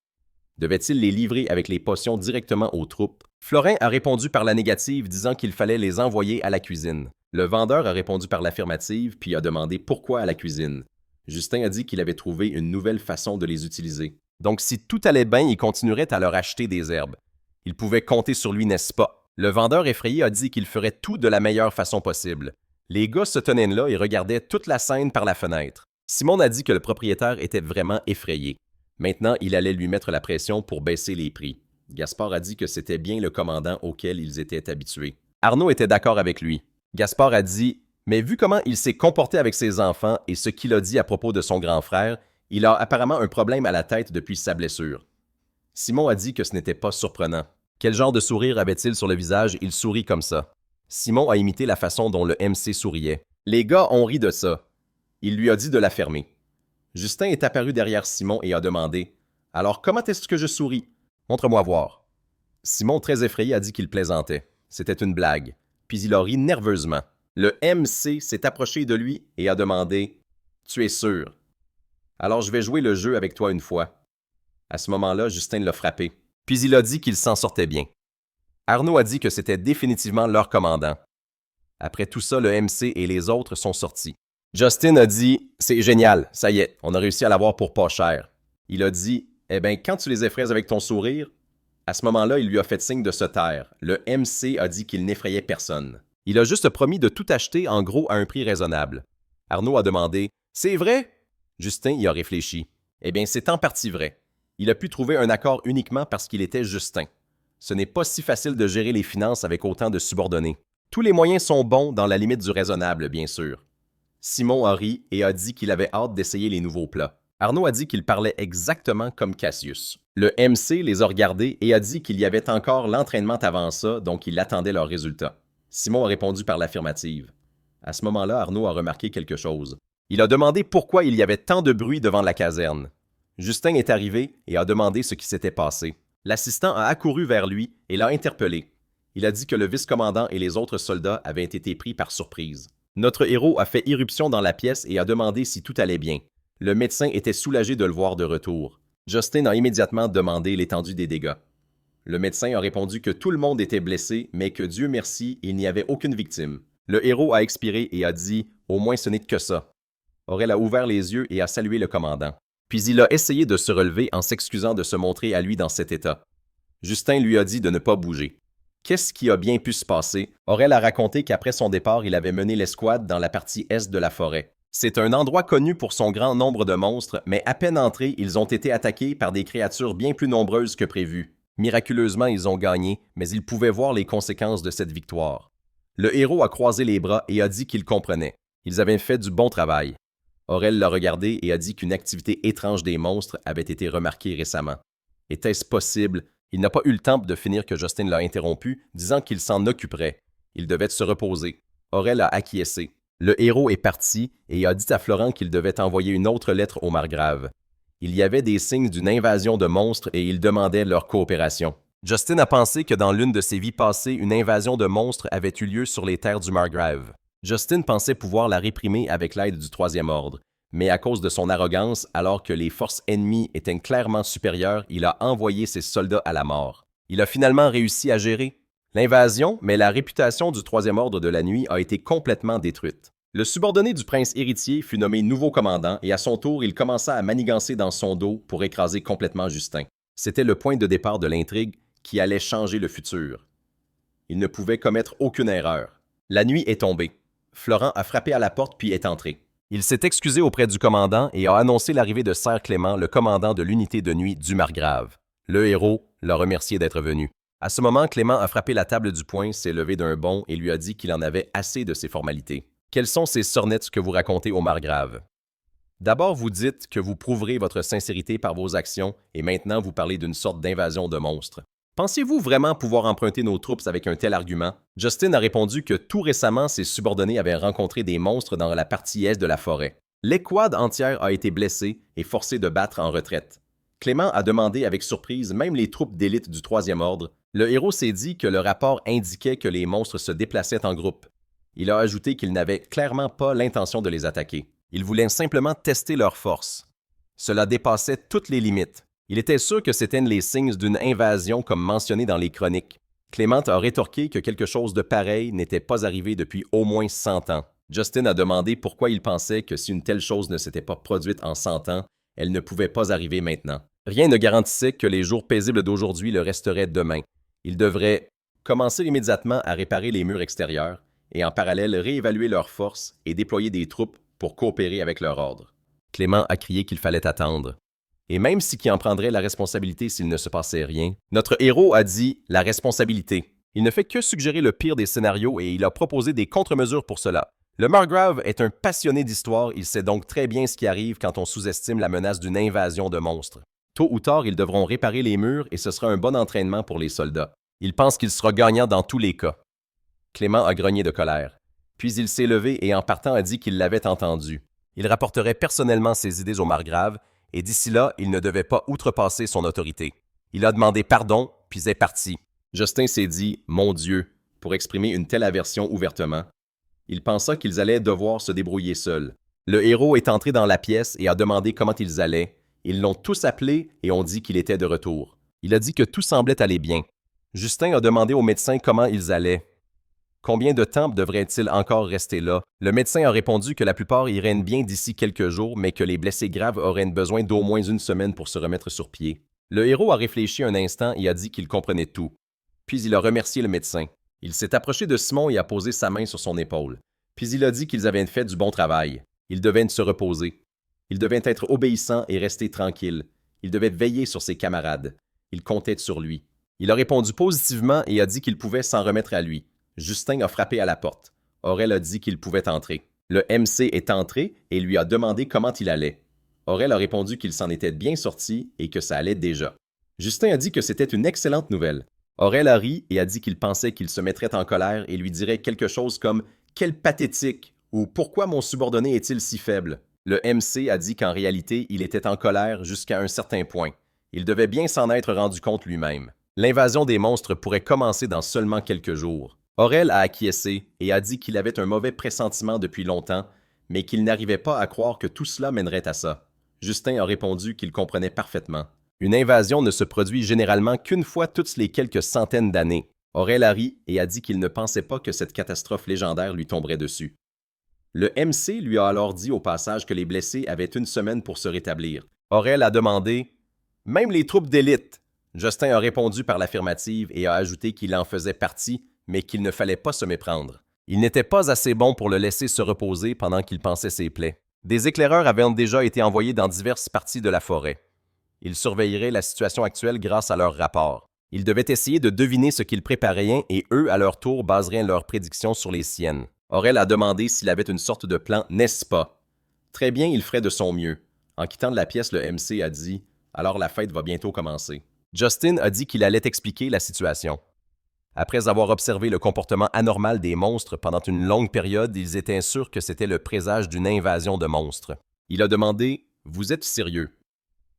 S1: Devait-il les livrer avec les potions directement aux troupes? Florent a répondu par la négative, disant qu'il fallait les envoyer à la cuisine. Le vendeur a répondu par l'affirmative, puis a demandé pourquoi à la cuisine. Justin a dit qu'il avait trouvé une nouvelle façon de les utiliser. Donc si tout allait bien, il continuerait à leur acheter des herbes. Il pouvait compter sur lui, n'est-ce pas? Le vendeur effrayé a dit qu'il ferait tout de la meilleure façon possible. Les gars se tenaient là et regardaient toute la scène par la fenêtre. Simon a dit que le propriétaire était vraiment effrayé. Maintenant, il allait lui mettre la pression pour baisser les prix. Gaspard a dit que c'était bien le commandant auquel ils étaient habitués. Arnaud était d'accord avec lui. Gaspard a dit « Mais vu comment il s'est comporté avec ses enfants et ce qu'il a dit à propos de son grand frère, il a apparemment un problème à la tête depuis sa blessure. » Simon a dit que ce n'était pas surprenant. Quel genre de sourire avait-il sur le visage? Il sourit comme ça. Simon a imité la façon dont le MC souriait. Les gars ont ri de ça. Il lui a dit de la fermer. Justin est apparu derrière Simon et a demandé « Alors comment est-ce que je souris? Montre-moi voir. » Simon, très effrayé, a dit qu'il plaisantait. C'était une blague. Puis il a ri nerveusement. Le MC s'est approché de lui et a demandé « Tu es sûr? Alors je vais jouer le jeu avec toi une fois. » À ce moment-là, Justin l'a frappé. Puis il a dit qu'il s'en sortait bien. Arnaud a dit que c'était définitivement leur commandant. Après tout ça, le MC et les autres sont sortis. Justin a dit « C'est génial, ça y est, on a réussi à l'avoir pour pas cher. » Il a dit « Eh bien, quand tu les effraies avec ton sourire… » À ce moment-là, il lui a fait signe de se taire. Le MC a dit qu'il n'effrayait personne. Il a juste promis de tout acheter en gros à un prix raisonnable. Arnaud a demandé « C'est vrai? » Justin y a réfléchi. Eh bien, c'est en partie vrai. Il a pu trouver un accord uniquement parce qu'il était Justin. Ce n'est pas si facile de gérer les finances avec autant de subordonnés. Tous les moyens sont bons dans la limite du raisonnable, bien sûr. Simon a ri et a dit qu'il avait hâte d'essayer les nouveaux plats. Arnaud a dit qu'il parlait exactement comme Cassius. Le MC les a regardés et a dit qu'il y avait encore l'entraînement avant ça, donc il attendait leurs résultats. Simon a répondu par l'affirmative. À ce moment-là, Arnaud a remarqué quelque chose. Il a demandé pourquoi il y avait tant de bruit devant la caserne. Justin est arrivé et a demandé ce qui s'était passé. L'assistant a accouru vers lui et l'a interpellé. Il a dit que le vice-commandant et les autres soldats avaient été pris par surprise. Notre héros a fait irruption dans la pièce et a demandé si tout allait bien. Le médecin était soulagé de le voir de retour. Justin a immédiatement demandé l'étendue des dégâts. Le médecin a répondu que tout le monde était blessé, mais que Dieu merci, il n'y avait aucune victime. Le héros a expiré et a dit « Au moins ce n'est que ça ». Aurel a ouvert les yeux et a salué le commandant. Puis il a essayé de se relever en s'excusant de se montrer à lui dans cet état. Justin lui a dit de ne pas bouger. Qu'est-ce qui a bien pu se passer? Aurel a raconté qu'après son départ, il avait mené l'escouade dans la partie est de la forêt. C'est un endroit connu pour son grand nombre de monstres, mais à peine entrés, ils ont été attaqués par des créatures bien plus nombreuses que prévu. Miraculeusement, ils ont gagné, mais ils pouvaient voir les conséquences de cette victoire. Le héros a croisé les bras et a dit qu'il comprenait. Ils avaient fait du bon travail. Aurel l'a regardé et a dit qu'une activité étrange des monstres avait été remarquée récemment. Était-ce possible? Il n'a pas eu le temps de finir que Justin l'a interrompu, disant qu'il s'en occuperait. Il devait se reposer. Aurel a acquiescé. Le héros est parti et a dit à Florent qu'il devait envoyer une autre lettre au margrave. Il y avait des signes d'une invasion de monstres et il demandait leur coopération. Justin a pensé que dans l'une de ses vies passées, une invasion de monstres avait eu lieu sur les terres du margrave. Justin pensait pouvoir la réprimer avec l'aide du Troisième Ordre, mais à cause de son arrogance, alors que les forces ennemies étaient clairement supérieures, il a envoyé ses soldats à la mort. Il a finalement réussi à gérer l'invasion, mais la réputation du Troisième Ordre de la Nuit a été complètement détruite. Le subordonné du prince héritier fut nommé nouveau commandant et à son tour, il commença à manigancer dans son dos pour écraser complètement Justin. C'était le point de départ de l'intrigue qui allait changer le futur. Il ne pouvait commettre aucune erreur. La nuit est tombée. Florent a frappé à la porte puis est entré. Il s'est excusé auprès du commandant et a annoncé l'arrivée de Sir Clément, le commandant de l'unité de nuit du margrave. Le héros l'a remercié d'être venu. À ce moment, Clément a frappé la table du poing, s'est levé d'un bond et lui a dit qu'il en avait assez de ces formalités. Quelles sont ces sornettes que vous racontez au margrave? D'abord, vous dites que vous prouverez votre sincérité par vos actions et maintenant vous parlez d'une sorte d'invasion de monstres. Pensiez-vous vraiment pouvoir emprunter nos troupes avec un tel argument? Justin a répondu que tout récemment, ses subordonnés avaient rencontré des monstres dans la partie est de la forêt. L'escouade entière a été blessée et forcée de battre en retraite. Clément a demandé avec surprise même les troupes d'élite du Troisième Ordre. Le héros s'est dit que le rapport indiquait que les monstres se déplaçaient en groupe. Il a ajouté qu'il n'avait clairement pas l'intention de les attaquer. Il voulait simplement tester leur force. Cela dépassait toutes les limites. Il était sûr que c'étaient les signes d'une invasion comme mentionné dans les chroniques. Clément a rétorqué que quelque chose de pareil n'était pas arrivé depuis au moins 100 ans. Justin a demandé pourquoi il pensait que si une telle chose ne s'était pas produite en 100 ans, elle ne pouvait pas arriver maintenant. Rien ne garantissait que les jours paisibles d'aujourd'hui le resteraient demain. Il devrait commencer immédiatement à réparer les murs extérieurs et en parallèle réévaluer leurs forces et déployer des troupes pour coopérer avec leur ordre. Clément a crié qu'il fallait attendre. Et même si qui en prendrait la responsabilité s'il ne se passait rien, notre héros a dit la responsabilité. Il ne fait que suggérer le pire des scénarios et il a proposé des contre-mesures pour cela. Le margrave est un passionné d'histoire, il sait donc très bien ce qui arrive quand on sous-estime la menace d'une invasion de monstres. Tôt ou tard, ils devront réparer les murs et ce sera un bon entraînement pour les soldats. Il pense qu'il sera gagnant dans tous les cas. Clément a grogné de colère. Puis il s'est levé et en partant a dit qu'il l'avait entendu. Il rapporterait personnellement ses idées au margrave et d'ici là, il ne devait pas outrepasser son autorité. Il a demandé pardon, puis est parti. Justin s'est dit « Mon Dieu » pour exprimer une telle aversion ouvertement. Il pensa qu'ils allaient devoir se débrouiller seuls. Le héros est entré dans la pièce et a demandé comment ils allaient. Ils l'ont tous appelé et ont dit qu'il était de retour. Il a dit que tout semblait aller bien. Justin a demandé au médecin comment ils allaient. Combien de temps devraient-ils encore rester là? Le médecin a répondu que la plupart iraient bien d'ici quelques jours, mais que les blessés graves auraient besoin d'au moins une semaine pour se remettre sur pied. Le héros a réfléchi un instant et a dit qu'il comprenait tout. Puis il a remercié le médecin. Il s'est approché de Simon et a posé sa main sur son épaule. Puis il a dit qu'ils avaient fait du bon travail. Ils devaient se reposer. Ils devaient être obéissants et rester tranquilles. Ils devaient veiller sur ses camarades. Ils comptaient sur lui. Il a répondu positivement et a dit qu'il pouvait s'en remettre à lui. Justin a frappé à la porte. Aurel a dit qu'il pouvait entrer. Le MC est entré et lui a demandé comment il allait. Aurel a répondu qu'il s'en était bien sorti et que ça allait déjà. Justin a dit que c'était une excellente nouvelle. Aurel a ri et a dit qu'il pensait qu'il se mettrait en colère et lui dirait quelque chose comme « Quel pathétique » ou « Pourquoi mon subordonné est-il si faible ?» Le MC a dit qu'en réalité, il était en colère jusqu'à un certain point. Il devait bien s'en être rendu compte lui-même. L'invasion des monstres pourrait commencer dans seulement quelques jours. Aurel a acquiescé et a dit qu'il avait un mauvais pressentiment depuis longtemps, mais qu'il n'arrivait pas à croire que tout cela mènerait à ça. Justin a répondu qu'il comprenait parfaitement. Une invasion ne se produit généralement qu'une fois toutes les quelques centaines d'années. Aurel a ri et a dit qu'il ne pensait pas que cette catastrophe légendaire lui tomberait dessus. Le MC lui a alors dit au passage que les blessés avaient une semaine pour se rétablir. Aurel a demandé « Même les troupes d'élite ?» Justin a répondu par l'affirmative et a ajouté qu'il en faisait partie, mais qu'il ne fallait pas se méprendre. Il n'était pas assez bon pour le laisser se reposer pendant qu'il pansait ses plaies. Des éclaireurs avaient déjà été envoyés dans diverses parties de la forêt. Ils surveilleraient la situation actuelle grâce à leurs rapports. Ils devaient essayer de deviner ce qu'ils préparaient et eux, à leur tour, baseraient leurs prédictions sur les siennes. Aurel a demandé s'il avait une sorte de plan, n'est-ce pas? Très bien, il ferait de son mieux. En quittant de la pièce, le MC a dit « Alors la fête va bientôt commencer ». Justin a dit qu'il allait expliquer la situation. Après avoir observé le comportement anormal des monstres pendant une longue période, ils étaient sûrs que c'était le présage d'une invasion de monstres. Il a demandé « Vous êtes sérieux?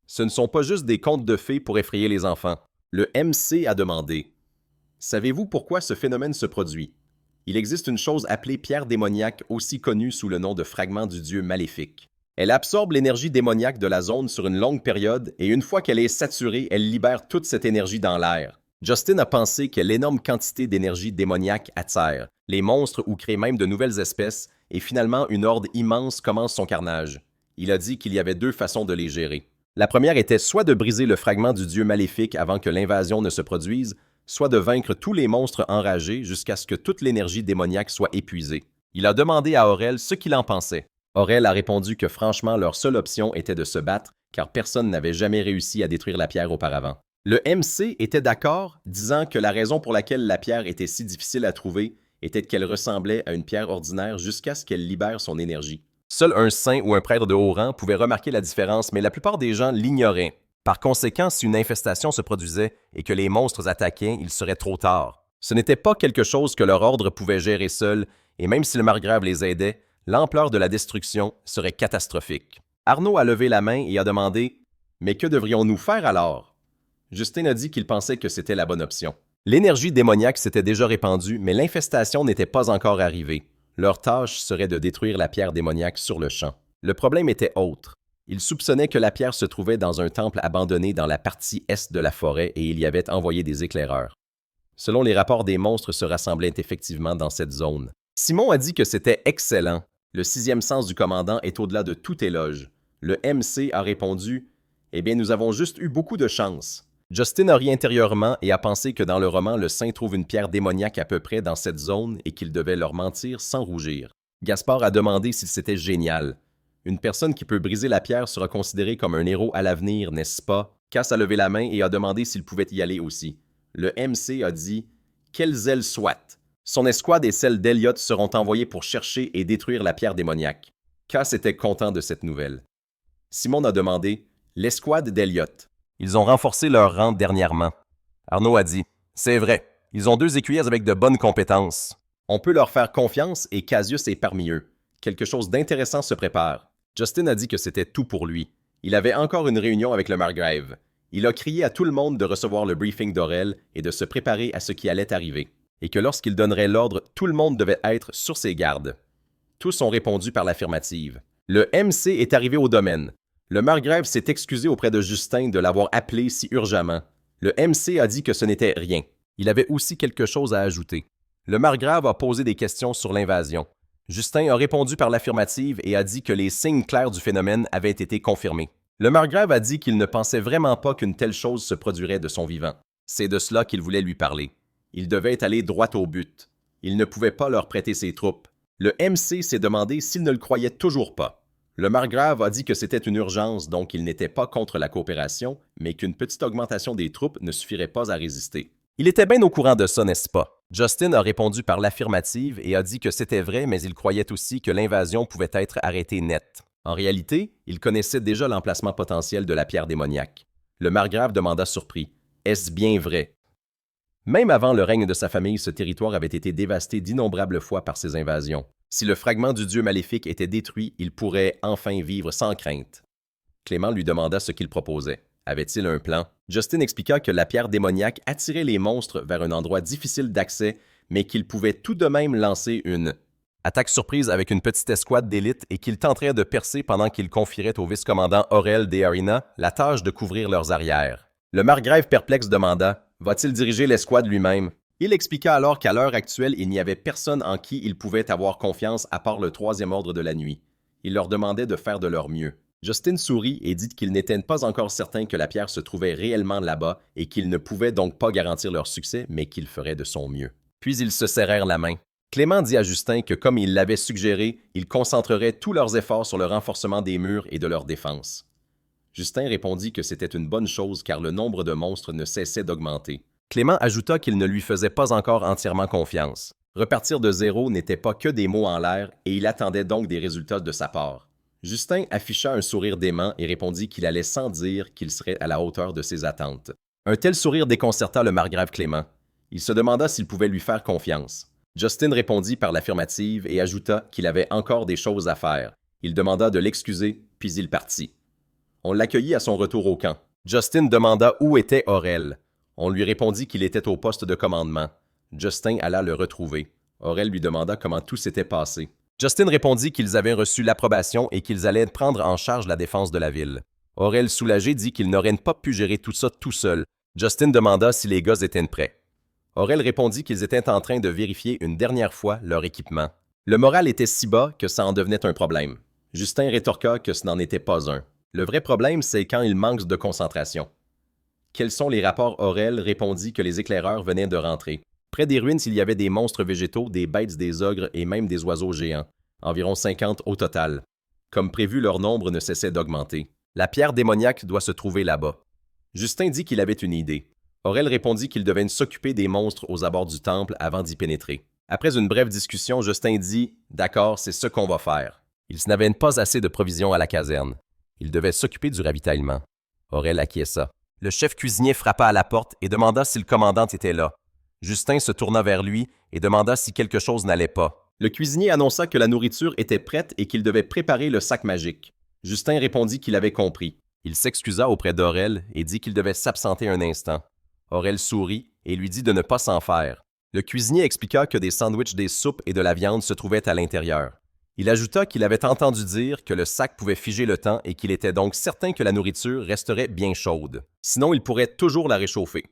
S1: Ce ne sont pas juste des contes de fées pour effrayer les enfants. » Le MC a demandé « Savez-vous pourquoi ce phénomène se produit? Il existe une chose appelée pierre démoniaque, aussi connue sous le nom de fragment du dieu maléfique. Elle absorbe l'énergie démoniaque de la zone sur une longue période et une fois qu'elle est saturée, elle libère toute cette énergie dans l'air. Justin a pensé que l'énorme quantité d'énergie démoniaque attire les monstres ou crée même de nouvelles espèces et finalement une horde immense commence son carnage. Il a dit qu'il y avait deux façons de les gérer. La première était soit de briser le fragment du dieu maléfique avant que l'invasion ne se produise, soit de vaincre tous les monstres enragés jusqu'à ce que toute l'énergie démoniaque soit épuisée. Il a demandé à Aurel ce qu'il en pensait. Aurel a répondu que franchement leur seule option était de se battre car personne n'avait jamais réussi à détruire la pierre auparavant. Le MC était d'accord, disant que la raison pour laquelle la pierre était si difficile à trouver était qu'elle ressemblait à une pierre ordinaire jusqu'à ce qu'elle libère son énergie. Seul un saint ou un prêtre de haut rang pouvait remarquer la différence, mais la plupart des gens l'ignoraient. Par conséquent, si une infestation se produisait et que les monstres attaquaient, il serait trop tard. Ce n'était pas quelque chose que leur ordre pouvait gérer seul, et même si le margrave les aidait, l'ampleur de la destruction serait catastrophique. Arnaud a levé la main et a demandé « Mais que devrions-nous faire alors ?» Justin a dit qu'il pensait que c'était la bonne option. L'énergie démoniaque s'était déjà répandue, mais l'infestation n'était pas encore arrivée. Leur tâche serait de détruire la pierre démoniaque sur le champ. Le problème était autre. Ils soupçonnaient que la pierre se trouvait dans un temple abandonné dans la partie est de la forêt et il y avait envoyé des éclaireurs. Selon les rapports, des monstres se rassemblaient effectivement dans cette zone. Simon a dit que c'était excellent. Le sixième sens du commandant est au-delà de tout éloge. Le MC a répondu « Eh bien, nous avons juste eu beaucoup de chance. » Justin a ri intérieurement et a pensé que dans le roman, le saint trouve une pierre démoniaque à peu près dans cette zone et qu'il devait leur mentir sans rougir. Gaspard a demandé si c'était génial. Une personne qui peut briser la pierre sera considérée comme un héros à l'avenir, n'est-ce pas? Cass a levé la main et a demandé s'il pouvait y aller aussi. Le MC a dit « Quelles ailes soient! » Son escouade et celle d'Elliot seront envoyées pour chercher et détruire la pierre démoniaque. Cass était content de cette nouvelle. Simon a demandé « L'escouade d'Elliot. » Ils ont renforcé leur rang dernièrement. Arnaud a dit « C'est vrai, ils ont 2 écuyers avec de bonnes compétences. On peut leur faire confiance et Cassius est parmi eux. Quelque chose d'intéressant se prépare. » Justin a dit que c'était tout pour lui. Il avait encore une réunion avec le margrave. Il a crié à tout le monde de recevoir le briefing d'Aurel et de se préparer à ce qui allait arriver. Et que lorsqu'il donnerait l'ordre, tout le monde devait être sur ses gardes. Tous ont répondu par l'affirmative. Le MC est arrivé au domaine. Le margrave s'est excusé auprès de Justin de l'avoir appelé si urgemment. Le MC a dit que ce n'était rien. Il avait aussi quelque chose à ajouter. Le margrave a posé des questions sur l'invasion. Justin a répondu par l'affirmative et a dit que les signes clairs du phénomène avaient été confirmés. Le margrave a dit qu'il ne pensait vraiment pas qu'une telle chose se produirait de son vivant. C'est de cela qu'il voulait lui parler. Il devait aller droit au but. Il ne pouvait pas leur prêter ses troupes. Le MC s'est demandé s'il ne le croyait toujours pas. Le margrave a dit que c'était une urgence, donc il n'était pas contre la coopération, mais qu'une petite augmentation des troupes ne suffirait pas à résister. Il était bien au courant de ça, n'est-ce pas? Justin a répondu par l'affirmative et a dit que c'était vrai, mais il croyait aussi que l'invasion pouvait être arrêtée net. En réalité, il connaissait déjà l'emplacement potentiel de la pierre démoniaque. Le margrave demanda surpris « Est-ce bien vrai? » Même avant le règne de sa famille, ce territoire avait été dévasté d'innombrables fois par ces invasions. Si le fragment du dieu maléfique était détruit, il pourrait enfin vivre sans crainte. Clément lui demanda ce qu'il proposait. Avait-il un plan? Justin expliqua que la pierre démoniaque attirait les monstres vers un endroit difficile d'accès, mais qu'il pouvait tout de même lancer une attaque surprise avec une petite escouade d'élite et qu'il tenterait de percer pendant qu'il confierait au vice-commandant Aurel de Arena la tâche de couvrir leurs arrières. Le margrave perplexe demanda « Va-t-il diriger l'escouade lui-même? » Il expliqua alors qu'à l'heure actuelle, il n'y avait personne en qui il pouvait avoir confiance à part le 3e ordre de la nuit. Il leur demandait de faire de leur mieux. Justin sourit et dit qu'il n'était pas encore certain que la pierre se trouvait réellement là-bas et qu'il ne pouvait donc pas garantir leur succès, mais qu'il ferait de son mieux. Puis ils se serrèrent la main. Clément dit à Justin que comme il l'avait suggéré, ils concentreraient tous leurs efforts sur le renforcement des murs et de leur défense. Justin répondit que c'était une bonne chose car le nombre de monstres ne cessait d'augmenter. Clément ajouta qu'il ne lui faisait pas encore entièrement confiance. Repartir de zéro n'était pas que des mots en l'air et il attendait donc des résultats de sa part. Justin afficha un sourire dément et répondit qu'il allait sans dire qu'il serait à la hauteur de ses attentes. Un tel sourire déconcerta le margrave Clément. Il se demanda s'il pouvait lui faire confiance. Justin répondit par l'affirmative et ajouta qu'il avait encore des choses à faire. Il demanda de l'excuser, puis il partit. On l'accueillit à son retour au camp. Justin demanda où était Aurel. On lui répondit qu'il était au poste de commandement. Justin alla le retrouver. Aurel lui demanda comment tout s'était passé. Justin répondit qu'ils avaient reçu l'approbation et qu'ils allaient prendre en charge la défense de la ville. Aurel, soulagé, dit qu'il n'aurait pas pu gérer tout ça tout seul. Justin demanda si les gars étaient prêts. Aurel répondit qu'ils étaient en train de vérifier une dernière fois leur équipement. Le moral était si bas que ça en devenait un problème. Justin rétorqua que ce n'en était pas un. Le vrai problème, c'est quand il manque de concentration. Quels sont les rapports? Aurel répondit que les éclaireurs venaient de rentrer. Près des ruines, il y avait des monstres végétaux, des bêtes, des ogres et même des oiseaux géants. Environ 50 au total. Comme prévu, leur nombre ne cessait d'augmenter. La pierre démoniaque doit se trouver là-bas. Justin dit qu'il avait une idée. Aurel répondit qu'il devait s'occuper des monstres aux abords du temple avant d'y pénétrer. Après une brève discussion, Justin dit « D'accord, c'est ce qu'on va faire ». Ils n'avaient pas assez de provisions à la caserne. Il devait s'occuper du ravitaillement. Aurel acquiesça. Le chef cuisinier frappa à la porte et demanda si le commandant était là. Justin se tourna vers lui et demanda si quelque chose n'allait pas. Le cuisinier annonça que la nourriture était prête et qu'il devait préparer le sac magique. Justin répondit qu'il avait compris. Il s'excusa auprès d'Aurel et dit qu'il devait s'absenter un instant. Aurel sourit et lui dit de ne pas s'en faire. Le cuisinier expliqua que des sandwichs, des soupes et de la viande se trouvaient à l'intérieur. Il ajouta qu'il avait entendu dire que le sac pouvait figer le temps et qu'il était donc certain que la nourriture resterait bien chaude. Sinon, il pourrait toujours la réchauffer.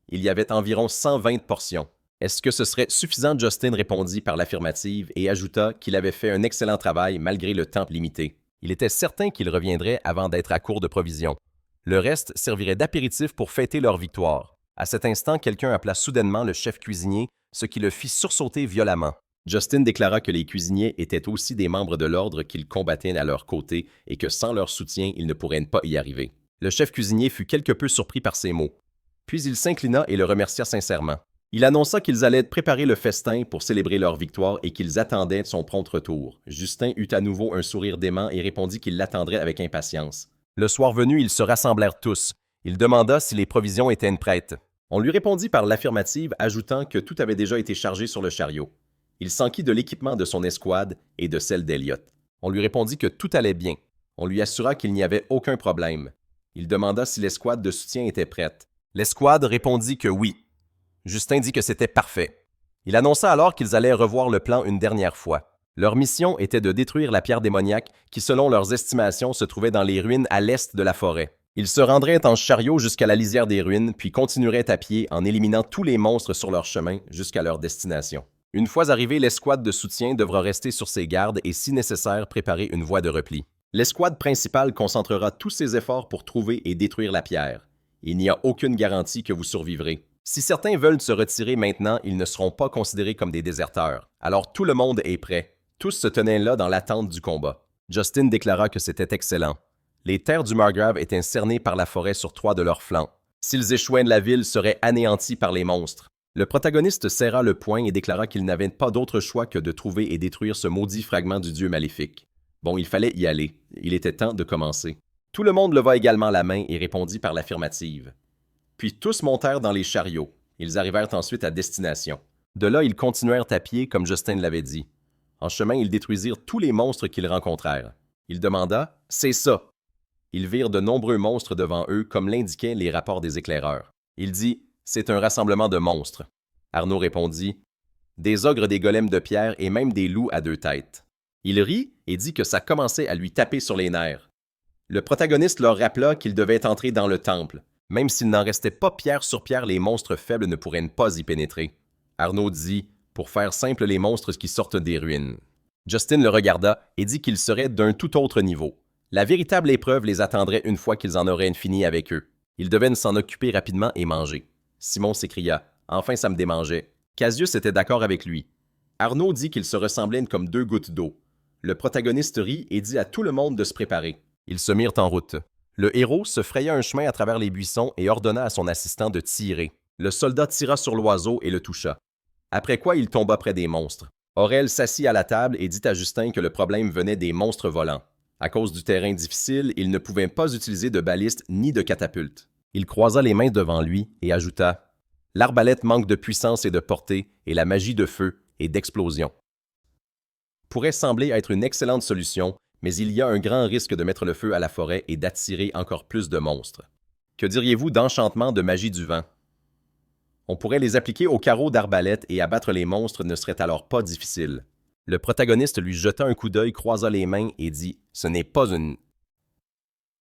S1: Il y avait environ 120 portions. Est-ce que ce serait suffisant? Justin répondit par l'affirmative et ajouta qu'il avait fait un excellent travail malgré le temps limité. Il était certain qu'il reviendrait avant d'être à court de provisions. Le reste servirait d'apéritif pour fêter leur victoire. À cet instant, quelqu'un appela soudainement le chef cuisinier, ce qui le fit sursauter violemment. Justin déclara que les cuisiniers étaient aussi des membres de l'ordre qu'ils combattaient à leur côté et que sans leur soutien, ils ne pourraient pas y arriver. Le chef cuisinier fut quelque peu surpris par ces mots. Puis il s'inclina et le remercia sincèrement. Il annonça qu'ils allaient préparer le festin pour célébrer leur victoire et qu'ils attendaient son prompt retour. Justin eut à nouveau un sourire dément et répondit qu'il l'attendrait avec impatience. Le soir venu, ils se rassemblèrent tous. Il demanda si les provisions étaient prêtes. On lui répondit par l'affirmative, ajoutant que tout avait déjà été chargé sur le chariot. Il s'enquit de l'équipement de son escouade et de celle d'Elliot. On lui répondit que tout allait bien. On lui assura qu'il n'y avait aucun problème. Il demanda si l'escouade de soutien était prête. L'escouade répondit que oui. Justin dit que c'était parfait. Il annonça alors qu'ils allaient revoir le plan une dernière fois. Leur mission était de détruire la pierre démoniaque qui, selon leurs estimations, se trouvait dans les ruines à l'est de la forêt. Ils se rendraient en chariot jusqu'à la lisière des ruines, puis continueraient à pied en éliminant tous les monstres sur leur chemin jusqu'à leur destination. Une fois arrivée, l'escouade de soutien devra rester sur ses gardes et, si nécessaire, préparer une voie de repli. L'escouade principale concentrera tous ses efforts pour trouver et détruire la pierre. Il n'y a aucune garantie que vous survivrez. Si certains veulent se retirer maintenant, ils ne seront pas considérés comme des déserteurs. Alors tout le monde est prêt. Tous se tenaient là dans l'attente du combat. Justin déclara que c'était excellent. Les terres du Margrave étaient cernées par la forêt sur 3 de leurs flancs. S'ils échouaient, la ville serait anéantie par les monstres. Le protagoniste serra le poing et déclara qu'il n'avait pas d'autre choix que de trouver et détruire ce maudit fragment du dieu maléfique. Bon, il fallait y aller. Il était temps de commencer. Tout le monde leva également la main et répondit par l'affirmative. Puis tous montèrent dans les chariots. Ils arrivèrent ensuite à destination. De là, ils continuèrent à pied, comme Justin l'avait dit. En chemin, ils détruisirent tous les monstres qu'ils rencontrèrent. Il demanda « C'est ça ». Ils virent de nombreux monstres devant eux, comme l'indiquaient les rapports des éclaireurs. Il dit « C'est un rassemblement de monstres ». Arnaud répondit « Des ogres, des golems de pierre et même des loups à 2 têtes ». Il rit et dit que ça commençait à lui taper sur les nerfs. Le protagoniste leur rappela qu'ils devaient entrer dans le temple. Même s'il n'en restait pas pierre sur pierre, les monstres faibles ne pourraient pas y pénétrer. Arnaud dit « Pour faire simple, les monstres qui sortent des ruines ». Justin le regarda et dit qu'ils seraient d'un tout autre niveau. La véritable épreuve les attendrait une fois qu'ils en auraient fini avec eux. Ils devaient s'en occuper rapidement et manger. Simon s'écria « Enfin, ça me démangeait ». Cassius était d'accord avec lui. Arnaud dit qu'ils se ressemblaient comme deux gouttes d'eau. Le protagoniste rit et dit à tout le monde de se préparer. Ils se mirent en route. Le héros se fraya un chemin à travers les buissons et ordonna à son assistant de tirer. Le soldat tira sur l'oiseau et le toucha. Après quoi, il tomba près des monstres. Aurel s'assit à la table et dit à Justin que le problème venait des monstres volants. À cause du terrain difficile, il ne pouvait pas utiliser de balistes ni de catapultes. Il croisa les mains devant lui et ajouta « L'arbalète manque de puissance et de portée, et la magie de feu et d'explosion. » Pourrait sembler être une excellente solution, mais il y a un grand risque de mettre le feu à la forêt et d'attirer encore plus de monstres. Que diriez-vous d'enchantement de magie du vent? On pourrait les appliquer aux carreaux d'arbalète et abattre les monstres ne serait alors pas difficile. Le protagoniste lui jeta un coup d'œil, croisa les mains et dit « Ce n'est pas une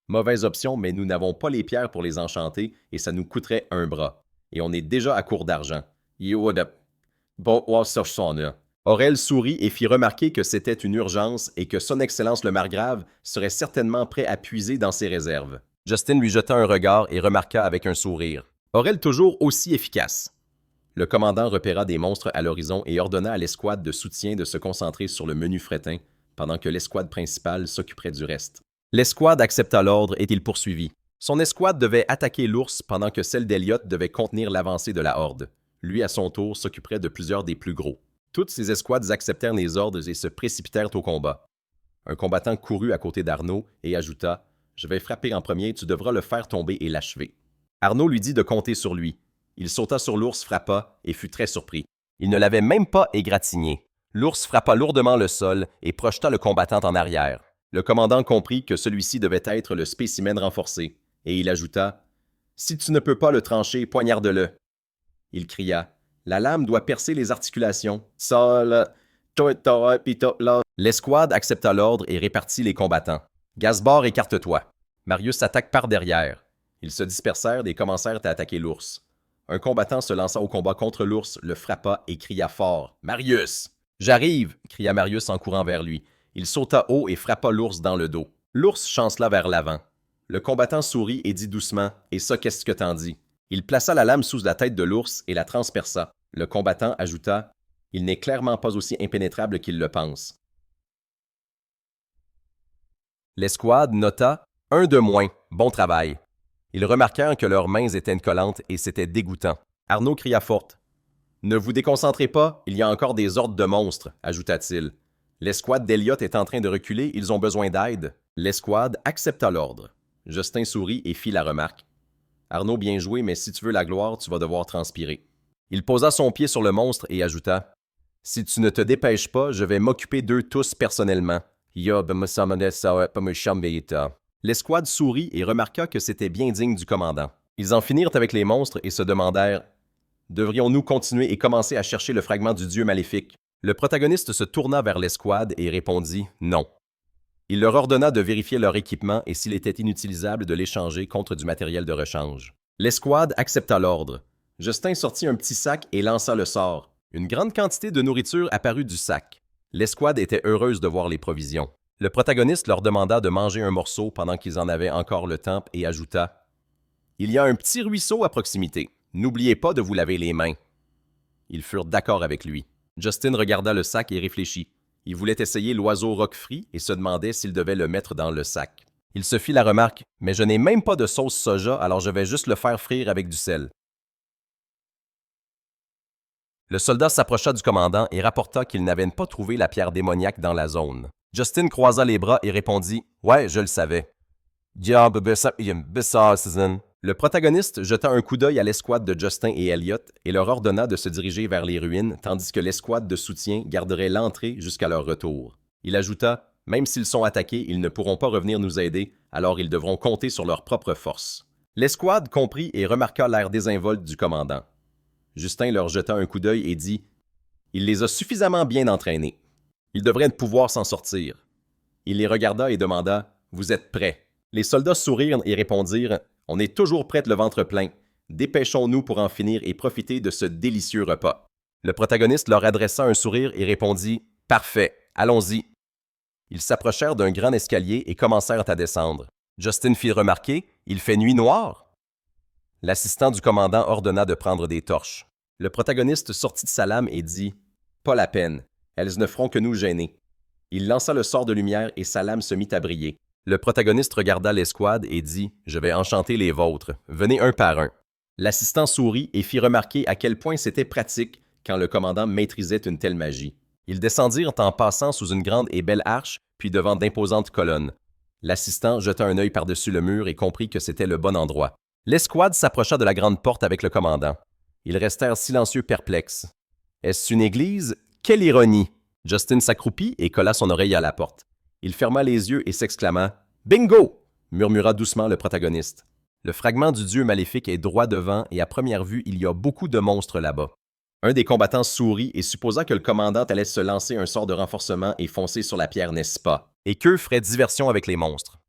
S1: mauvaise option, mais nous n'avons pas les pierres pour les enchanter et ça nous coûterait un bras. Et on est déjà à court d'argent. » Aurel sourit et fit remarquer que c'était une urgence et que son Excellence le Margrave serait certainement prêt à puiser dans ses réserves. Justin lui jeta un regard et remarqua avec un sourire. Aurel toujours aussi efficace. Le commandant repéra des monstres à l'horizon et ordonna à l'escouade de soutien de se concentrer sur le menu fretin, pendant que l'escouade principale s'occuperait du reste. L'escouade accepta l'ordre et il poursuivit. Son escouade devait attaquer l'ours pendant que celle d'Elliott devait contenir l'avancée de la horde. Lui, à son tour, s'occuperait de plusieurs des plus gros. Toutes ces escouades acceptèrent les ordres et se précipitèrent au combat. Un combattant courut à côté d'Arnaud et ajouta « Je vais frapper en premier, tu devras le faire tomber et l'achever. » Arnaud lui dit de compter sur lui. Il sauta sur l'ours, frappa et fut très surpris. Il ne l'avait même pas égratigné. L'ours frappa lourdement le sol et projeta le combattant en arrière. Le commandant comprit que celui-ci devait être le spécimen renforcé, et il ajouta « Si tu ne peux pas le trancher, poignarde-le. » Il cria « La lame doit percer les articulations. L'escouade accepta l'ordre et répartit les combattants. Gasbord, écarte-toi. Marius attaque par derrière. Ils se dispersèrent et commencèrent à attaquer l'ours. Un combattant se lança au combat contre l'ours, le frappa et cria fort « Marius !»« J'arrive !» cria Marius en courant vers lui. Il sauta haut et frappa l'ours dans le dos. L'ours chancela vers l'avant. Le combattant sourit et dit doucement « Et ça, qu'est-ce que t'en dis ?» Il plaça la lame sous la tête de l'ours et la transperça. Le combattant ajouta « Il n'est clairement pas aussi impénétrable qu'il le pense. » L'escouade nota « Un de moins, bon travail. » Ils remarquèrent que leurs mains étaient collantes et c'était dégoûtant. Arnaud cria forte. « Ne vous déconcentrez pas, il y a encore des ordres de monstres, » ajouta-t-il. L'escouade d'Elliott est en train de reculer, ils ont besoin d'aide. L'escouade accepta l'ordre. Justin sourit et fit la remarque. Arnaud, bien joué, mais si tu veux la gloire, tu vas devoir transpirer. Il posa son pied sur le monstre et ajouta « Si tu ne te dépêches pas, je vais m'occuper d'eux tous personnellement. » L'escouade sourit et remarqua que c'était bien digne du commandant. Ils en finirent avec les monstres et se demandèrent « Devrions-nous continuer et commencer à chercher le fragment du dieu maléfique? » Le protagoniste se tourna vers l'escouade et répondit « Non ». Il leur ordonna de vérifier leur équipement et s'il était inutilisable de l'échanger contre du matériel de rechange. L'escouade accepta l'ordre. Justin sortit un petit sac et lança le sort. Une grande quantité de nourriture apparut du sac. L'escouade était heureuse de voir les provisions. Le protagoniste leur demanda de manger un morceau pendant qu'ils en avaient encore le temps et ajouta « Il y a un petit ruisseau à proximité. N'oubliez pas de vous laver les mains. » Ils furent d'accord avec lui. Justin regarda le sac et réfléchit. Il voulait essayer l'oiseau roquefrit et se demandait s'il devait le mettre dans le sac. Il se fit la remarque « Mais je n'ai même pas de sauce soja, alors je vais juste le faire frire avec du sel. » Le soldat s'approcha du commandant et rapporta qu'il n'avait pas trouvé la pierre démoniaque dans la zone. Justin croisa les bras et répondit « Ouais, je le savais. » Le protagoniste jeta un coup d'œil à l'escouade de Justin et Elliott et leur ordonna de se diriger vers les ruines, tandis que l'escouade de soutien garderait l'entrée jusqu'à leur retour. Il ajouta « Même s'ils sont attaqués, ils ne pourront pas revenir nous aider, alors ils devront compter sur leur propre force. » L'escouade comprit et remarqua l'air désinvolte du commandant. Justin leur jeta un coup d'œil et dit « Il les a suffisamment bien entraînés. Ils devraient pouvoir s'en sortir. » Il les regarda et demanda « Vous êtes prêts? » Les soldats sourirent et répondirent « On est toujours prêts le ventre plein. Dépêchons-nous pour en finir et profiter de ce délicieux repas. » Le protagoniste leur adressa un sourire et répondit « Parfait, allons-y. » Ils s'approchèrent d'un grand escalier et commencèrent à descendre. Justin fit remarquer « Il fait nuit noire. » L'assistant du commandant ordonna de prendre des torches. Le protagoniste sortit de sa lame et dit Pas la peine. Elles ne feront que nous gêner. Il lança le sort de lumière et sa lame se mit à briller. Le protagoniste regarda l'escouade et dit « Je vais enchanter les vôtres. Venez un par un. » L'assistant sourit et fit remarquer à quel point c'était pratique quand le commandant maîtrisait une telle magie. Ils descendirent en passant sous une grande et belle arche, puis devant d'imposantes colonnes. L'assistant jeta un œil par-dessus le mur et comprit que c'était le bon endroit. L'escouade s'approcha de la grande porte avec le commandant. Ils restèrent silencieux perplexes. « Est-ce une église? Quelle ironie! » Justin s'accroupit et colla son oreille à la porte. Il ferma les yeux et s'exclama « Bingo! » murmura doucement le protagoniste. Le fragment du dieu maléfique est droit devant et à première vue, il y a beaucoup de monstres là-bas. Un des combattants sourit et supposa que le commandant allait se lancer un sort de renforcement et foncer sur la pierre, n'est-ce pas? Et qu'eux feraient diversion avec les monstres.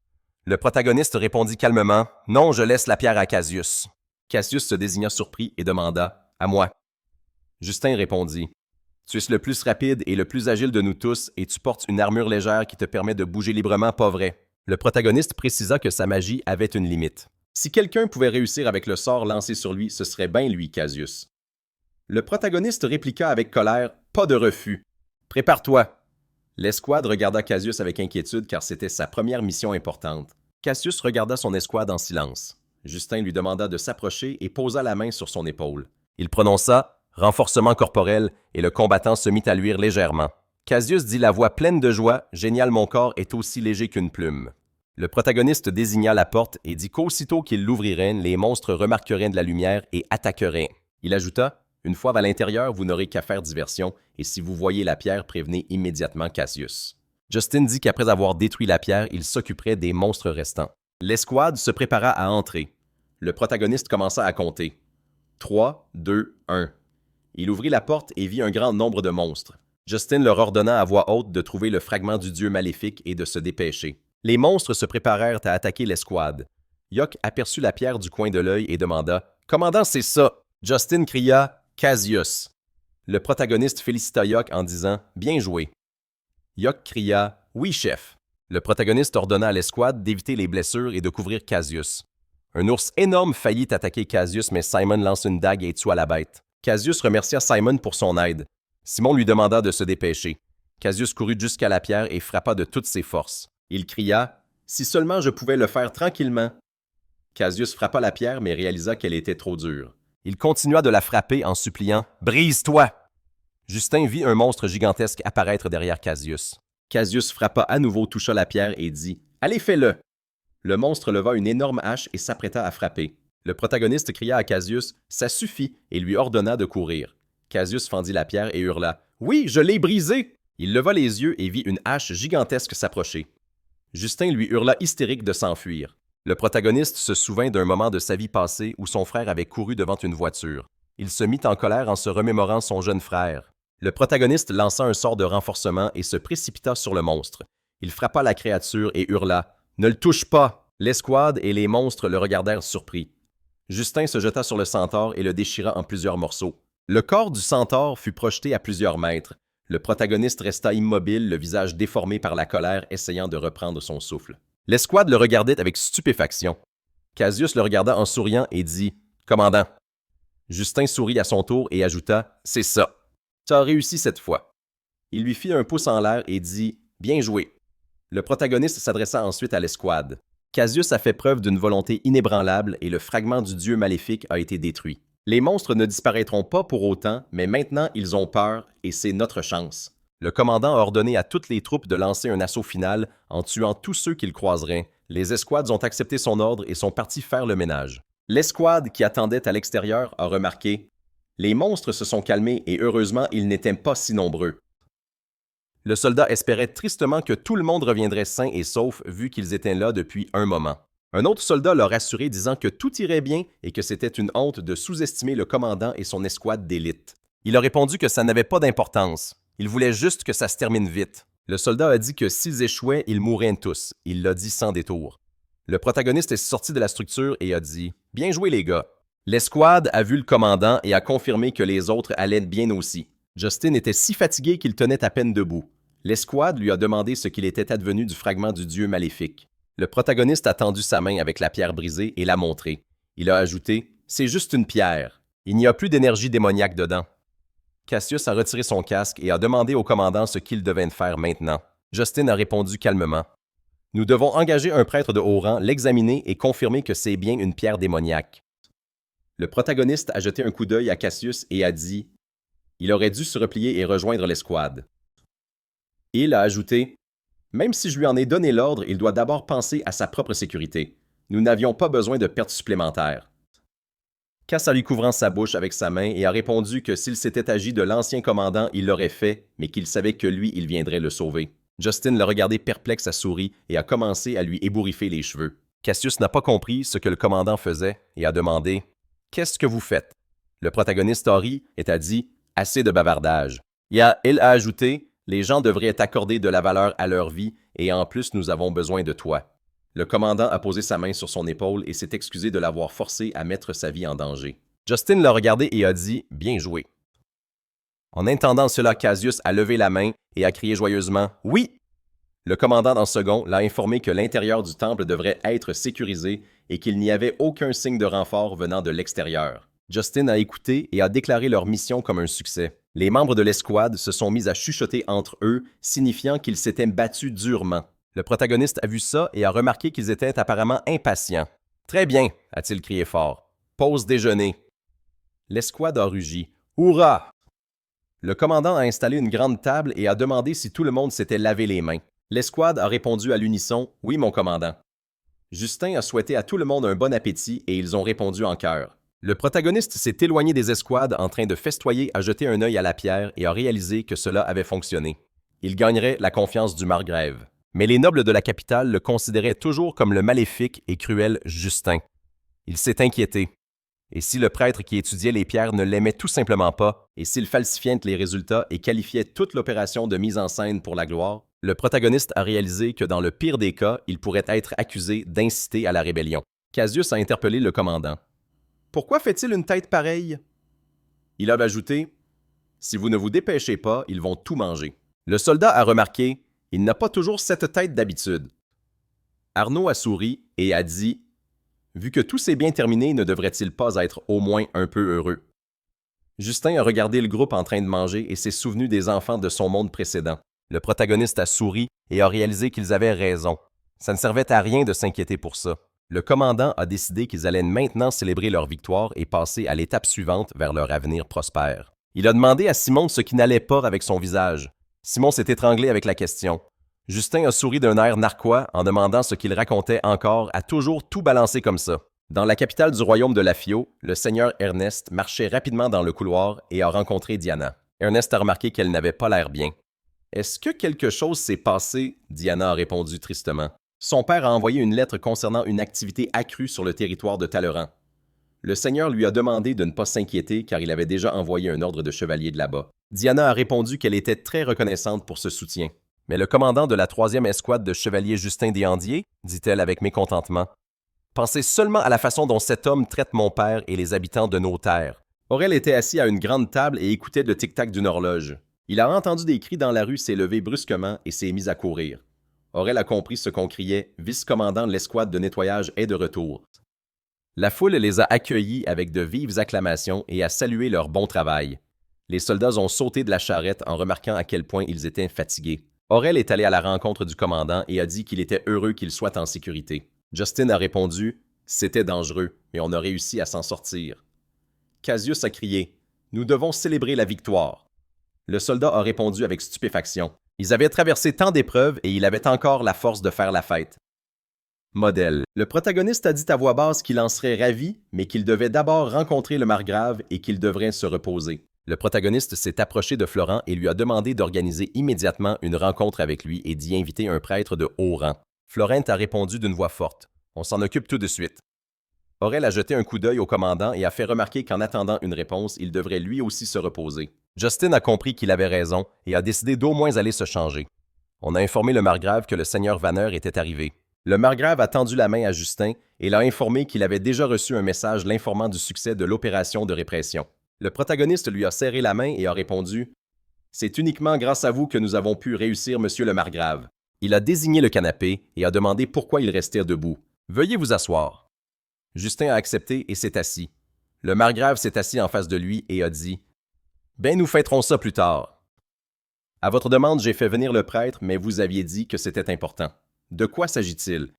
S1: Le protagoniste répondit calmement « Non, je laisse la pierre à Cassius. » Cassius se désigna surpris et demanda « À moi. » Justin répondit « Tu es le plus rapide et le plus agile de nous tous et tu portes une armure légère qui te permet de bouger librement, pas vrai? » Le protagoniste précisa que sa magie avait une limite. Si quelqu'un pouvait réussir avec le sort lancé sur lui, ce serait bien lui, Cassius. Le protagoniste répliqua avec colère « Pas de refus. Prépare-toi. » L'escouade regarda Cassius avec inquiétude car c'était sa première mission importante. Cassius regarda son escouade en silence. Justin lui demanda de s'approcher et posa la main sur son épaule. Il prononça « Renforcement corporel » et le combattant se mit à luire légèrement. Cassius dit la voix pleine de joie « Génial, mon corps est aussi léger qu'une plume. » Le protagoniste désigna la porte et dit qu'aussitôt qu'il l'ouvrirait, les monstres remarqueraient de la lumière et attaqueraient. Il ajouta « Une fois à l'intérieur, vous n'aurez qu'à faire diversion, et si vous voyez la pierre, prévenez immédiatement Cassius. » Justin dit qu'après avoir détruit la pierre, il s'occuperait des monstres restants. L'escouade se prépara à entrer. Le protagoniste commença à compter. 3, 2, 1. Il ouvrit la porte et vit un grand nombre de monstres. Justin leur ordonna à voix haute de trouver le fragment du dieu maléfique et de se dépêcher. Les monstres se préparèrent à attaquer l'escouade. Yok aperçut la pierre du coin de l'œil et demanda « Commandant, c'est ça! » Justin cria « Cassius !» Le protagoniste félicita Yok en disant « Bien joué !» Yok cria « Oui, chef !» Le protagoniste ordonna à l'escouade d'éviter les blessures et de couvrir Cassius. Un ours énorme faillit attaquer Cassius, mais Simon lance une dague et tua la bête. Cassius remercia Simon pour son aide. Simon lui demanda de se dépêcher. Cassius courut jusqu'à la pierre et frappa de toutes ses forces. Il cria « Si seulement je pouvais le faire tranquillement !» Cassius frappa la pierre, mais réalisa qu'elle était trop dure. Il continua de la frapper en suppliant « Brise-toi !» Justin vit un monstre gigantesque apparaître derrière Cassius. Cassius frappa à nouveau, toucha la pierre et dit « Allez, fais-le !» Le monstre leva une énorme hache et s'apprêta à frapper. Le protagoniste cria à Cassius « Ça suffit !» et lui ordonna de courir. Cassius fendit la pierre et hurla « Oui, je l'ai brisé !» Il leva les yeux et vit une hache gigantesque s'approcher. Justin lui hurla hystérique de s'enfuir. Le protagoniste se souvint d'un moment de sa vie passée où son frère avait couru devant une voiture. Il se mit en colère en se remémorant son jeune frère. Le protagoniste lança un sort de renforcement et se précipita sur le monstre. Il frappa la créature et hurla « Ne le touche pas !» L'escouade et les monstres le regardèrent surpris. Justin se jeta sur le centaure et le déchira en plusieurs morceaux. Le corps du centaure fut projeté à plusieurs mètres. Le protagoniste resta immobile, le visage déformé par la colère, essayant de reprendre son souffle. L'escouade le regardait avec stupéfaction. Cassius le regarda en souriant et dit « Commandant ». Justin sourit à son tour et ajouta « C'est ça. Tu as réussi cette fois. » Il lui fit un pouce en l'air et dit « Bien joué. » Le protagoniste s'adressa ensuite à l'escouade. Cassius a fait preuve d'une volonté inébranlable et le fragment du dieu maléfique a été détruit. Les monstres ne disparaîtront pas pour autant, mais maintenant ils ont peur et c'est notre chance. Le commandant a ordonné à toutes les troupes de lancer un assaut final en tuant tous ceux qu'ils croiseraient. Les escouades ont accepté son ordre et sont partis faire le ménage. L'escouade qui attendait à l'extérieur a remarqué « Les monstres se sont calmés et heureusement ils n'étaient pas si nombreux. » Le soldat espérait tristement que tout le monde reviendrait sain et sauf vu qu'ils étaient là depuis un moment. Un autre soldat l'a rassuré disant que tout irait bien et que c'était une honte de sous-estimer le commandant et son escouade d'élite. Il a répondu que ça n'avait pas d'importance. Il voulait juste que ça se termine vite. Le soldat a dit que s'ils échouaient, ils mourraient tous. Il l'a dit sans détour. Le protagoniste est sorti de la structure et a dit « Bien joué les gars ». L'escouade a vu le commandant et a confirmé que les autres allaient bien aussi. Justin était si fatigué qu'il tenait à peine debout. L'escouade lui a demandé ce qu'il était advenu du fragment du dieu maléfique. Le protagoniste a tendu sa main avec la pierre brisée et l'a montrée. Il a ajouté « C'est juste une pierre. Il n'y a plus d'énergie démoniaque dedans. » Cassius a retiré son casque et a demandé au commandant ce qu'il devait faire maintenant. Justin a répondu calmement. Nous devons engager un prêtre de haut rang, l'examiner et confirmer que c'est bien une pierre démoniaque. Le protagoniste a jeté un coup d'œil à Cassius et a dit « Il aurait dû se replier et rejoindre l'escouade. » Il a ajouté « Même si je lui en ai donné l'ordre, il doit d'abord penser à sa propre sécurité. Nous n'avions pas besoin de pertes supplémentaires. » Cass a lui couvrant sa bouche avec sa main et a répondu que s'il s'était agi de l'ancien commandant, il l'aurait fait, mais qu'il savait que lui, il viendrait le sauver. Justin l'a regardé perplexe à souris et a commencé à lui ébouriffer les cheveux. Cassius n'a pas compris ce que le commandant faisait et a demandé « Qu'est-ce que vous faites? » Le protagoniste a ri et a dit « Assez de bavardage. » Il a ajouté « Les gens devraient accorder de la valeur à leur vie et en plus nous avons besoin de toi. » Le commandant a posé sa main sur son épaule et s'est excusé de l'avoir forcé à mettre sa vie en danger. Justin l'a regardé et a dit « Bien joué. » En entendant cela, Cassius a levé la main et a crié joyeusement « Oui! » Le commandant dans second l'a informé que l'intérieur du temple devrait être sécurisé et qu'il n'y avait aucun signe de renfort venant de l'extérieur. Justin a écouté et a déclaré leur mission comme un succès. Les membres de l'escouade se sont mis à chuchoter entre eux, signifiant qu'ils s'étaient battus durement. Le protagoniste a vu ça et a remarqué qu'ils étaient apparemment impatients. « Très bien !» a-t-il crié fort. « Pause déjeuner. » L'escouade a rugi. « Hourra !» Le commandant a installé une grande table et a demandé si tout le monde s'était lavé les mains. L'escouade a répondu à l'unisson « Oui, mon commandant ». Justin a souhaité à tout le monde un bon appétit et ils ont répondu en chœur. Le protagoniste s'est éloigné des escouades en train de festoyer, a jeté un œil à la pierre et a réalisé que cela avait fonctionné. Il gagnerait la confiance du margrave. Mais les nobles de la capitale le considéraient toujours comme le maléfique et cruel Justin. Il s'est inquiété. Et si le prêtre qui étudiait les pierres ne l'aimait tout simplement pas, et s'il falsifiait les résultats et qualifiait toute l'opération de mise en scène pour la gloire, le protagoniste a réalisé que dans le pire des cas, il pourrait être accusé d'inciter à la rébellion. Cassius a interpellé le commandant. « Pourquoi fait-il une tête pareille? » Il a ajouté « Si vous ne vous dépêchez pas, ils vont tout manger. » Le soldat a remarqué « Il n'a pas toujours cette tête d'habitude. » Arnaud a souri et a dit « Vu que tout s'est bien terminé, ne devrait-il pas être au moins un peu heureux? » Justin a regardé le groupe en train de manger et s'est souvenu des enfants de son monde précédent. Le protagoniste a souri et a réalisé qu'ils avaient raison. Ça ne servait à rien de s'inquiéter pour ça. Le commandant a décidé qu'ils allaient maintenant célébrer leur victoire et passer à l'étape suivante vers leur avenir prospère. Il a demandé à Simon ce qui n'allait pas avec son visage. Simon s'est étranglé avec la question. Justin a souri d'un air narquois en demandant ce qu'il racontait encore à toujours tout balancer comme ça. Dans la capitale du royaume de Lafio, le seigneur Ernest marchait rapidement dans le couloir et a rencontré Diana. Ernest a remarqué qu'elle n'avait pas l'air bien. « Est-ce que quelque chose s'est passé? » Diana a répondu tristement. Son père a envoyé une lettre concernant une activité accrue sur le territoire de Talleyrand. Le seigneur lui a demandé de ne pas s'inquiéter car il avait déjà envoyé un ordre de chevalier de là-bas. Diana a répondu qu'elle était très reconnaissante pour ce soutien. « Mais le commandant de la 3e escouade de chevaliers Justin Deshandiers, dit-elle avec mécontentement, pensez seulement à la façon dont cet homme traite mon père et les habitants de nos terres. » Aurel était assis à une grande table et écoutait le tic-tac d'une horloge. Il a entendu des cris dans la rue, s'est levé brusquement et s'est mis à courir. Aurel a compris ce qu'on criait « Vice-commandant de l'escouade de nettoyage est de retour ». La foule les a accueillis avec de vives acclamations et a salué leur bon travail. Les soldats ont sauté de la charrette en remarquant à quel point ils étaient fatigués. Aurel est allé à la rencontre du commandant et a dit qu'il était heureux qu'il soit en sécurité. Justin a répondu « C'était dangereux, mais on a réussi à s'en sortir. » Cassius a crié « Nous devons célébrer la victoire. » Le soldat a répondu avec stupéfaction. Ils avaient traversé tant d'épreuves et il avait encore la force de faire la fête. Modèle. Le protagoniste a dit à voix basse qu'il en serait ravi, mais qu'il devait d'abord rencontrer le margrave et qu'il devrait se reposer. Le protagoniste s'est approché de Florent et lui a demandé d'organiser immédiatement une rencontre avec lui et d'y inviter un prêtre de haut rang. Florent a répondu d'une voix forte. « On s'en occupe tout de suite. » Aurel a jeté un coup d'œil au commandant et a fait remarquer qu'en attendant une réponse, il devrait lui aussi se reposer. Justin a compris qu'il avait raison et a décidé d'au moins aller se changer. On a informé le margrave que le seigneur Vanner était arrivé. Le margrave a tendu la main à Justin et l'a informé qu'il avait déjà reçu un message l'informant du succès de l'opération de répression. Le protagoniste lui a serré la main et a répondu « C'est uniquement grâce à vous que nous avons pu réussir, monsieur le margrave. » Il a désigné le canapé et a demandé pourquoi il restait debout. « Veuillez vous asseoir. » Justin a accepté et s'est assis. Le margrave s'est assis en face de lui et a dit Ben, nous fêterons ça plus tard. À votre demande, j'ai fait venir le prêtre, mais vous aviez dit que c'était important. De quoi s'agit-il?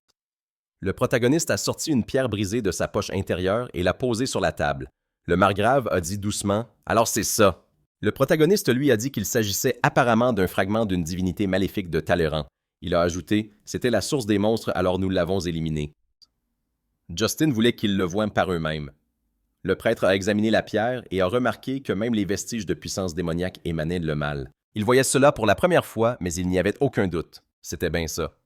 S1: Le protagoniste a sorti une pierre brisée de sa poche intérieure et l'a posée sur la table. Le margrave a dit doucement « Alors c'est ça ». Le protagoniste lui a dit qu'il s'agissait apparemment d'un fragment d'une divinité maléfique de Talleyrand. Il a ajouté « C'était la source des monstres, alors nous l'avons éliminé ». Justin voulait qu'ils le voient par eux-mêmes. Le prêtre a examiné la pierre et a remarqué que même les vestiges de puissance démoniaque émanaient le mal. Il voyait cela pour la première fois, mais il n'y avait aucun doute. C'était bien ça.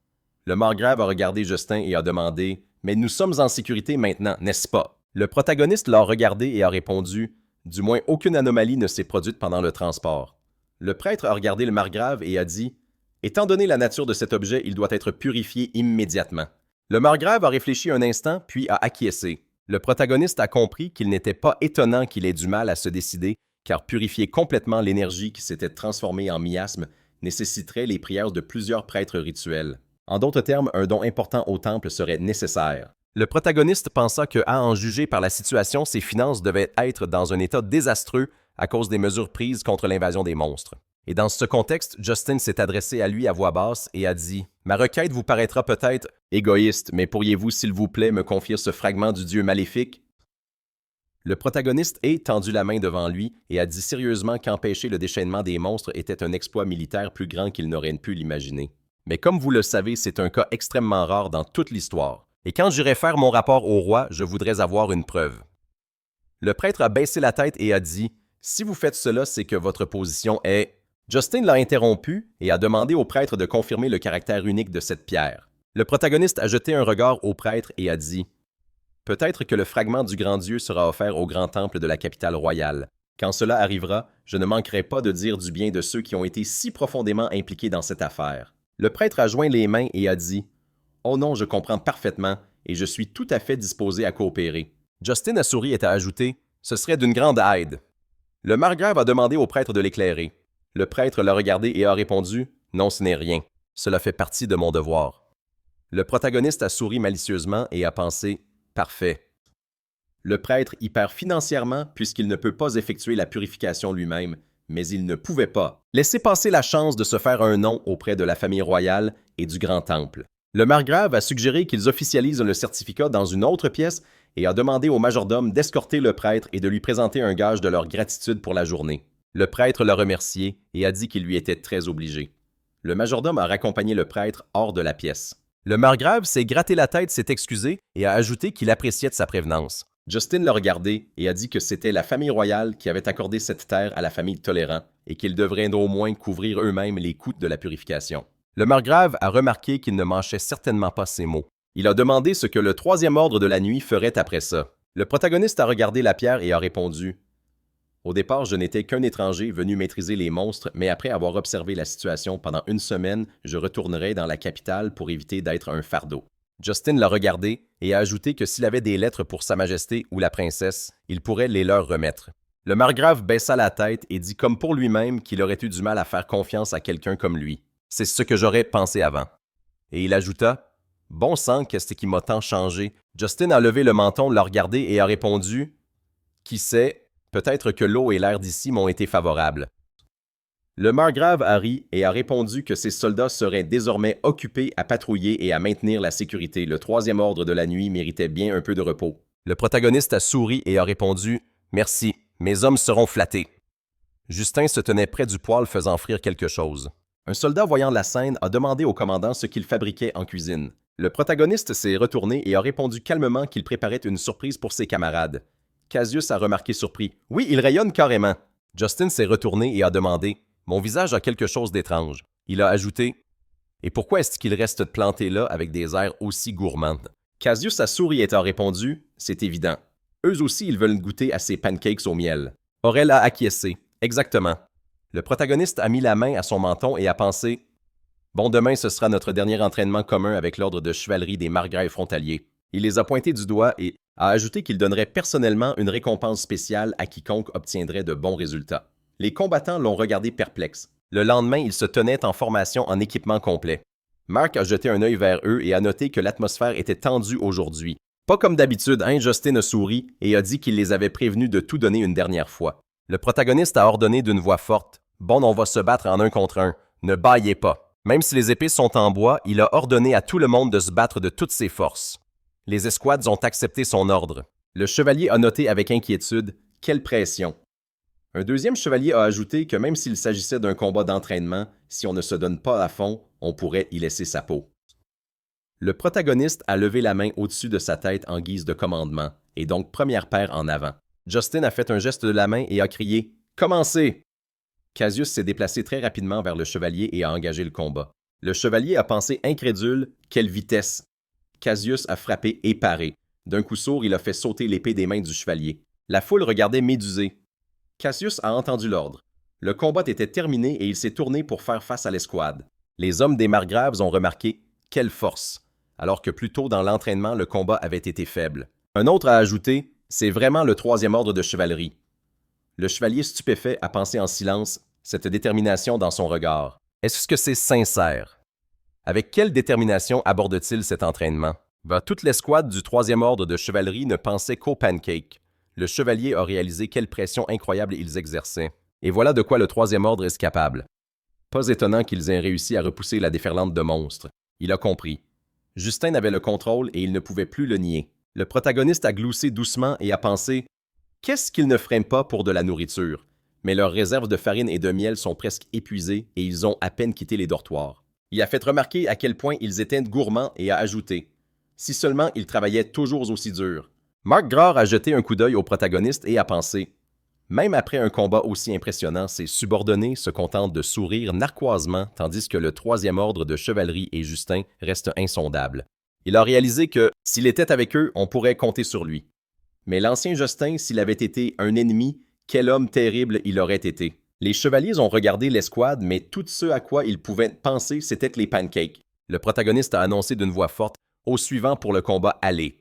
S1: Le margrave a regardé Justin et a demandé « Mais nous sommes en sécurité maintenant, n'est-ce pas? » Le protagoniste l'a regardé et a répondu « Du moins, aucune anomalie ne s'est produite pendant le transport. » Le prêtre a regardé le margrave et a dit « Étant donné la nature de cet objet, il doit être purifié immédiatement. » Le margrave a réfléchi un instant, puis a acquiescé. Le protagoniste a compris qu'il n'était pas étonnant qu'il ait du mal à se décider, car purifier complètement l'énergie qui s'était transformée en miasme nécessiterait les prières de plusieurs prêtres rituels. En d'autres termes, un don important au temple serait nécessaire. Le protagoniste pensa que, à en juger par la situation, ses finances devaient être dans un état désastreux à cause des mesures prises contre l'invasion des monstres. Et dans ce contexte, Justin s'est adressé à lui à voix basse et a dit « Ma requête vous paraîtra peut-être égoïste, mais pourriez-vous, s'il vous plaît, me confier ce fragment du dieu maléfique? » Le protagoniste a tendu la main devant lui et a dit sérieusement qu'empêcher le déchaînement des monstres était un exploit militaire plus grand qu'il n'aurait pu l'imaginer. Mais comme vous le savez, c'est un cas extrêmement rare dans toute l'histoire. Et quand j'irai faire mon rapport au roi, je voudrais avoir une preuve. Le prêtre a baissé la tête et a dit « Si vous faites cela, c'est que votre position est… » Justin l'a interrompu et a demandé au prêtre de confirmer le caractère unique de cette pierre. Le protagoniste a jeté un regard au prêtre et a dit « Peut-être que le fragment du grand Dieu sera offert au grand temple de la capitale royale. Quand cela arrivera, je ne manquerai pas de dire du bien de ceux qui ont été si profondément impliqués dans cette affaire. » Le prêtre a joint les mains et a dit « Oh non, je comprends parfaitement et je suis tout à fait disposé à coopérer. » Justin a souri et a ajouté « Ce serait d'une grande aide. » Le margrave a demandé au prêtre de l'éclairer. Le prêtre l'a regardé et a répondu « Non, ce n'est rien. Cela fait partie de mon devoir. » Le protagoniste a souri malicieusement et a pensé « Parfait. » Le prêtre y perd financièrement puisqu'il ne peut pas effectuer la purification lui-même, mais il ne pouvait pas laisser passer la chance de se faire un nom auprès de la famille royale et du grand temple. Le margrave a suggéré qu'ils officialisent le certificat dans une autre pièce et a demandé au majordome d'escorter le prêtre et de lui présenter un gage de leur gratitude pour la journée. Le prêtre l'a remercié et a dit qu'il lui était très obligé. Le majordome a raccompagné le prêtre hors de la pièce. Le margrave s'est gratté la tête, s'est excusé et a ajouté qu'il appréciait de sa prévenance. Justin l'a regardé et a dit que c'était la famille royale qui avait accordé cette terre à la famille Talleyrand et qu'ils devraient au moins couvrir eux-mêmes les coûts de la purification. Le margrave a remarqué qu'il ne mâchait certainement pas ses mots. Il a demandé ce que le troisième ordre de la nuit ferait après ça. Le protagoniste a regardé la pierre et a répondu « Au départ, je n'étais qu'un étranger venu maîtriser les monstres, mais après avoir observé la situation pendant une semaine, je retournerai dans la capitale pour éviter d'être un fardeau. » Justin l'a regardé et a ajouté que s'il avait des lettres pour Sa Majesté ou la princesse, il pourrait les leur remettre. Le margrave baissa la tête et dit comme pour lui-même qu'il aurait eu du mal à faire confiance à quelqu'un comme lui. C'est ce que j'aurais pensé avant. Et il ajouta « Bon sang, qu'est-ce qui m'a tant changé? » Justin a levé le menton, l'a regardé et a répondu « Qui sait, peut-être que l'eau et l'air d'ici m'ont été favorables. » Le margrave a ri et a répondu que ses soldats seraient désormais occupés à patrouiller et à maintenir la sécurité. Le troisième ordre de la nuit méritait bien un peu de repos. Le protagoniste a souri et a répondu « Merci, mes hommes seront flattés. » Justin se tenait près du poêle faisant frire quelque chose. Un soldat voyant la scène a demandé au commandant ce qu'il fabriquait en cuisine. Le protagoniste s'est retourné et a répondu calmement qu'il préparait une surprise pour ses camarades. Cassius a remarqué surpris « Oui, il rayonne carrément. » Justin s'est retourné et a demandé « Mon visage a quelque chose d'étrange. » Il a ajouté « Et pourquoi est-ce qu'il reste planté là avec des airs aussi gourmands? » Cassius a souri et a répondu « C'est évident. Eux aussi, ils veulent goûter à ces pancakes au miel. » Aurel a acquiescé. « Exactement. » Le protagoniste a mis la main à son menton et a pensé « Bon, demain, ce sera notre dernier entraînement commun avec l'ordre de chevalerie des margraves frontaliers. » Il les a pointés du doigt et a ajouté qu'il donnerait personnellement une récompense spéciale à quiconque obtiendrait de bons résultats. Les combattants l'ont regardé perplexe. Le lendemain, ils se tenaient en formation en équipement complet. Mark a jeté un œil vers eux et a noté que l'atmosphère était tendue aujourd'hui. Pas comme d'habitude, Justin a souri et a dit qu'il les avait prévenus de tout donner une dernière fois. Le protagoniste a ordonné d'une voix forte « Bon, on va se battre en un contre un. Ne bâillez pas. » Même si les épées sont en bois, il a ordonné à tout le monde de se battre de toutes ses forces. Les escouades ont accepté son ordre. Le chevalier a noté avec inquiétude « Quelle pression !» Un deuxième chevalier a ajouté que même s'il s'agissait d'un combat d'entraînement, si on ne se donne pas à fond, on pourrait y laisser sa peau. Le protagoniste a levé la main au-dessus de sa tête en guise de commandement, et donc première paire en avant. Justin a fait un geste de la main et a crié « Commencez !» Cassius s'est déplacé très rapidement vers le chevalier et a engagé le combat. Le chevalier a pensé incrédule « Quelle vitesse !» Cassius a frappé et paré. D'un coup sourd, il a fait sauter l'épée des mains du chevalier. La foule regardait médusée. Cassius a entendu l'ordre. Le combat était terminé et il s'est tourné pour faire face à l'escouade. Les hommes des margraves ont remarqué « Quelle force !» alors que plus tôt dans l'entraînement, le combat avait été faible. Un autre a ajouté « C'est vraiment le troisième ordre de chevalerie. » Le chevalier stupéfait a pensé en silence, cette détermination dans son regard. Est-ce que c'est sincère? Avec quelle détermination aborde-t-il cet entraînement? Toute l'escouade du troisième ordre de chevalerie ne pensait qu'au pancake. Le chevalier a réalisé quelle pression incroyable ils exerçaient. Et voilà de quoi le troisième ordre est capable. Pas étonnant qu'ils aient réussi à repousser la déferlante de monstres. Il a compris. Justin avait le contrôle et il ne pouvait plus le nier. Le protagoniste a gloussé doucement et a pensé « Qu'est-ce qu'ils ne feraient pas pour de la nourriture? » Mais leurs réserves de farine et de miel sont presque épuisées et ils ont à peine quitté les dortoirs. Il a fait remarquer à quel point ils étaient gourmands et a ajouté « Si seulement ils travaillaient toujours aussi dur. » Mark Grard a jeté un coup d'œil au protagoniste et a pensé « Même après un combat aussi impressionnant, ses subordonnés se contentent de sourire narquoisement tandis que le troisième ordre de chevalerie et Justin reste insondable. » Il a réalisé que, s'il était avec eux, on pourrait compter sur lui. Mais l'ancien Justin, s'il avait été un ennemi, quel homme terrible il aurait été. Les chevaliers ont regardé l'escouade, mais tout ce à quoi ils pouvaient penser, c'était les pancakes. Le protagoniste a annoncé d'une voix forte « Au suivant pour le combat, allez !»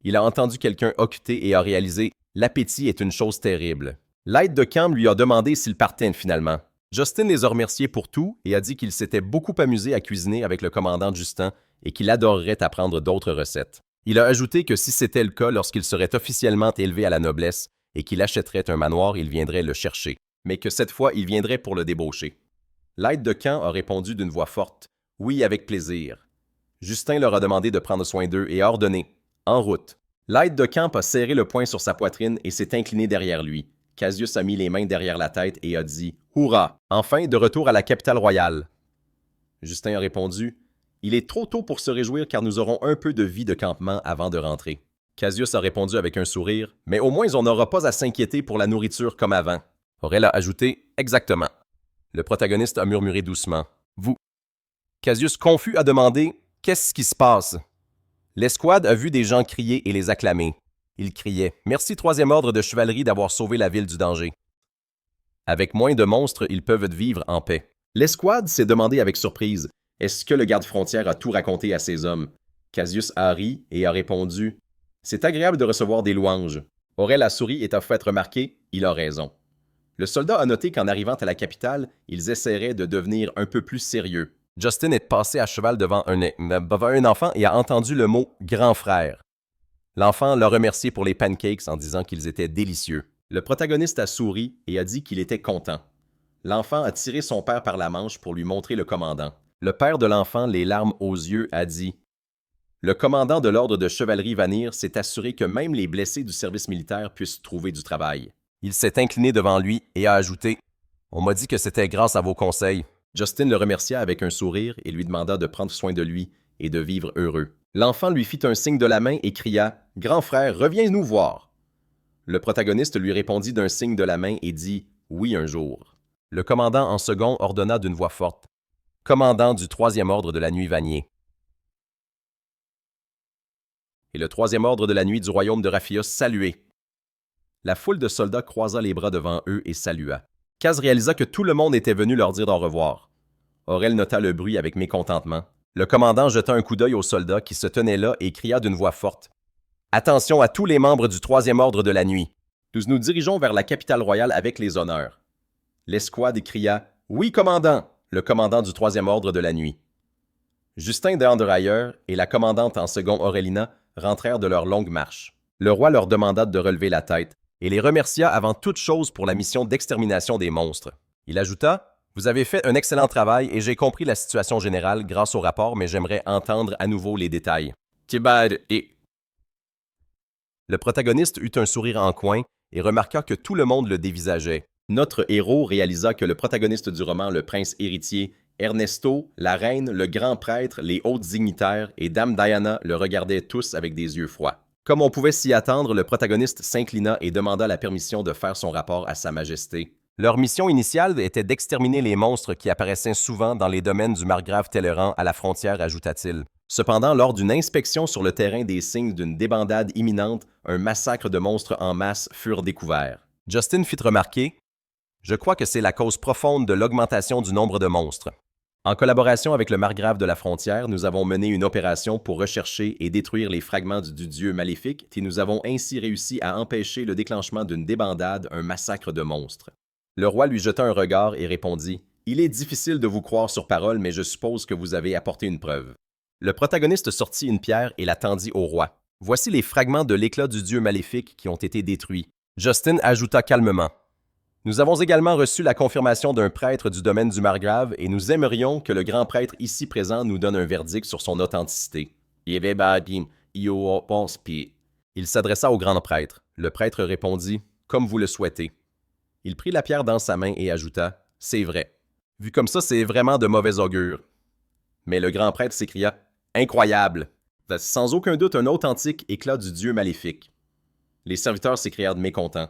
S1: Il a entendu quelqu'un occuter et a réalisé « L'appétit est une chose terrible. » L'aide de camp lui a demandé s'il partait finalement. Justin les a remerciés pour tout et a dit qu'il s'était beaucoup amusé à cuisiner avec le commandant Justin et qu'il adorerait apprendre d'autres recettes. Il a ajouté que si c'était le cas lorsqu'il serait officiellement élevé à la noblesse et qu'il achèterait un manoir, il viendrait le chercher, mais que cette fois, il viendrait pour le débaucher. L'aide de camp a répondu d'une voix forte « Oui, avec plaisir. » Justin leur a demandé de prendre soin d'eux et a ordonné « En route. » L'aide de camp a serré le poing sur sa poitrine et s'est incliné derrière lui. Cassius a mis les mains derrière la tête et a dit « Hourra! Enfin, de retour à la capitale royale. » Justin a répondu « Il est trop tôt pour se réjouir car nous aurons un peu de vie de campement avant de rentrer. » Cassius a répondu avec un sourire « Mais au moins on n'aura pas à s'inquiéter pour la nourriture comme avant. » Aurel a ajouté « Exactement. » Le protagoniste a murmuré doucement « Vous. » Cassius, confus, a demandé « Qu'est-ce qui se passe? » L'escouade a vu des gens crier et les acclamer. Ils criaient « Merci troisième ordre de chevalerie d'avoir sauvé la ville du danger. » Avec moins de monstres, ils peuvent vivre en paix. L'escouade s'est demandé avec surprise « Est-ce que le garde-frontière a tout raconté à ses hommes? » Cassius a ri et a répondu « C'est agréable de recevoir des louanges. » Aurel a souri et a fait remarquer « Il a raison. » Le soldat a noté qu'en arrivant à la capitale, ils essaieraient de devenir un peu plus sérieux. Justin est passé à cheval devant un enfant et a entendu le mot « grand frère ». L'enfant l'a remercié pour les pancakes en disant qu'ils étaient délicieux. Le protagoniste a souri et a dit qu'il était content. L'enfant a tiré son père par la manche pour lui montrer le commandant. Le père de l'enfant, les larmes aux yeux, a dit « Le commandant de l'ordre de chevalerie Vanir s'est assuré que même les blessés du service militaire puissent trouver du travail. » Il s'est incliné devant lui et a ajouté « On m'a dit que c'était grâce à vos conseils. » Justin le remercia avec un sourire et lui demanda de prendre soin de lui et de vivre heureux. L'enfant lui fit un signe de la main et cria « Grand frère, reviens nous voir !» Le protagoniste lui répondit d'un signe de la main et dit « Oui, un jour. » Le commandant en second ordonna d'une voix forte « Commandant du troisième ordre de la nuit Vanier. » Et le troisième ordre de la nuit du royaume de Raphios saluait. La foule de soldats croisa les bras devant eux et salua. Kaz réalisa que tout le monde était venu leur dire au revoir. Aurel nota le bruit avec mécontentement. Le commandant jeta un coup d'œil aux soldats qui se tenaient là et cria d'une voix forte « Attention à tous les membres du troisième ordre de la nuit. Nous nous dirigeons vers la capitale royale avec les honneurs. » L'escouade cria « Oui, commandant !» Le commandant du troisième ordre de la nuit. Justin de Anderailleur et la commandante en second Aurélina rentrèrent de leur longue marche. Le roi leur demanda de relever la tête, et les remercia avant toute chose pour la mission d'extermination des monstres. Il ajouta « Vous avez fait un excellent travail et j'ai compris la situation générale grâce au rapport, mais j'aimerais entendre à nouveau les détails. » Le protagoniste eut un sourire en coin et remarqua que tout le monde le dévisageait. Notre héros réalisa que le protagoniste du roman, le prince héritier, Ernesto, la reine, le grand prêtre, les hautes dignitaires et Dame Diana le regardaient tous avec des yeux froids. Comme on pouvait s'y attendre, le protagoniste s'inclina et demanda la permission de faire son rapport à Sa Majesté. Leur mission initiale était d'exterminer les monstres qui apparaissaient souvent dans les domaines du margrave Talleyrand à la frontière, ajouta-t-il. Cependant, lors d'une inspection sur le terrain des signes d'une débandade imminente, un massacre de monstres en masse furent découverts. Justin fit remarquer « Je crois que c'est la cause profonde de l'augmentation du nombre de monstres. » En collaboration avec le margrave de la frontière, nous avons mené une opération pour rechercher et détruire les fragments du dieu maléfique et nous avons ainsi réussi à empêcher le déclenchement d'une débandade, un massacre de monstres. Le roi lui jeta un regard et répondit « Il est difficile de vous croire sur parole, mais je suppose que vous avez apporté une preuve. » Le protagoniste sortit une pierre et la tendit au roi. « Voici les fragments de l'éclat du dieu maléfique qui ont été détruits. » Justin ajouta calmement « Nous avons également reçu la confirmation d'un prêtre du domaine du margrave et nous aimerions que le grand prêtre ici présent nous donne un verdict sur son authenticité. » Il s'adressa au grand prêtre. Le prêtre répondit « Comme vous le souhaitez. » Il prit la pierre dans sa main et ajouta « C'est vrai. Vu comme ça, c'est vraiment de mauvais augure. » Mais le grand prêtre s'écria « Incroyable! Sans aucun doute un authentique éclat du dieu maléfique. » Les serviteurs s'écrièrent mécontents.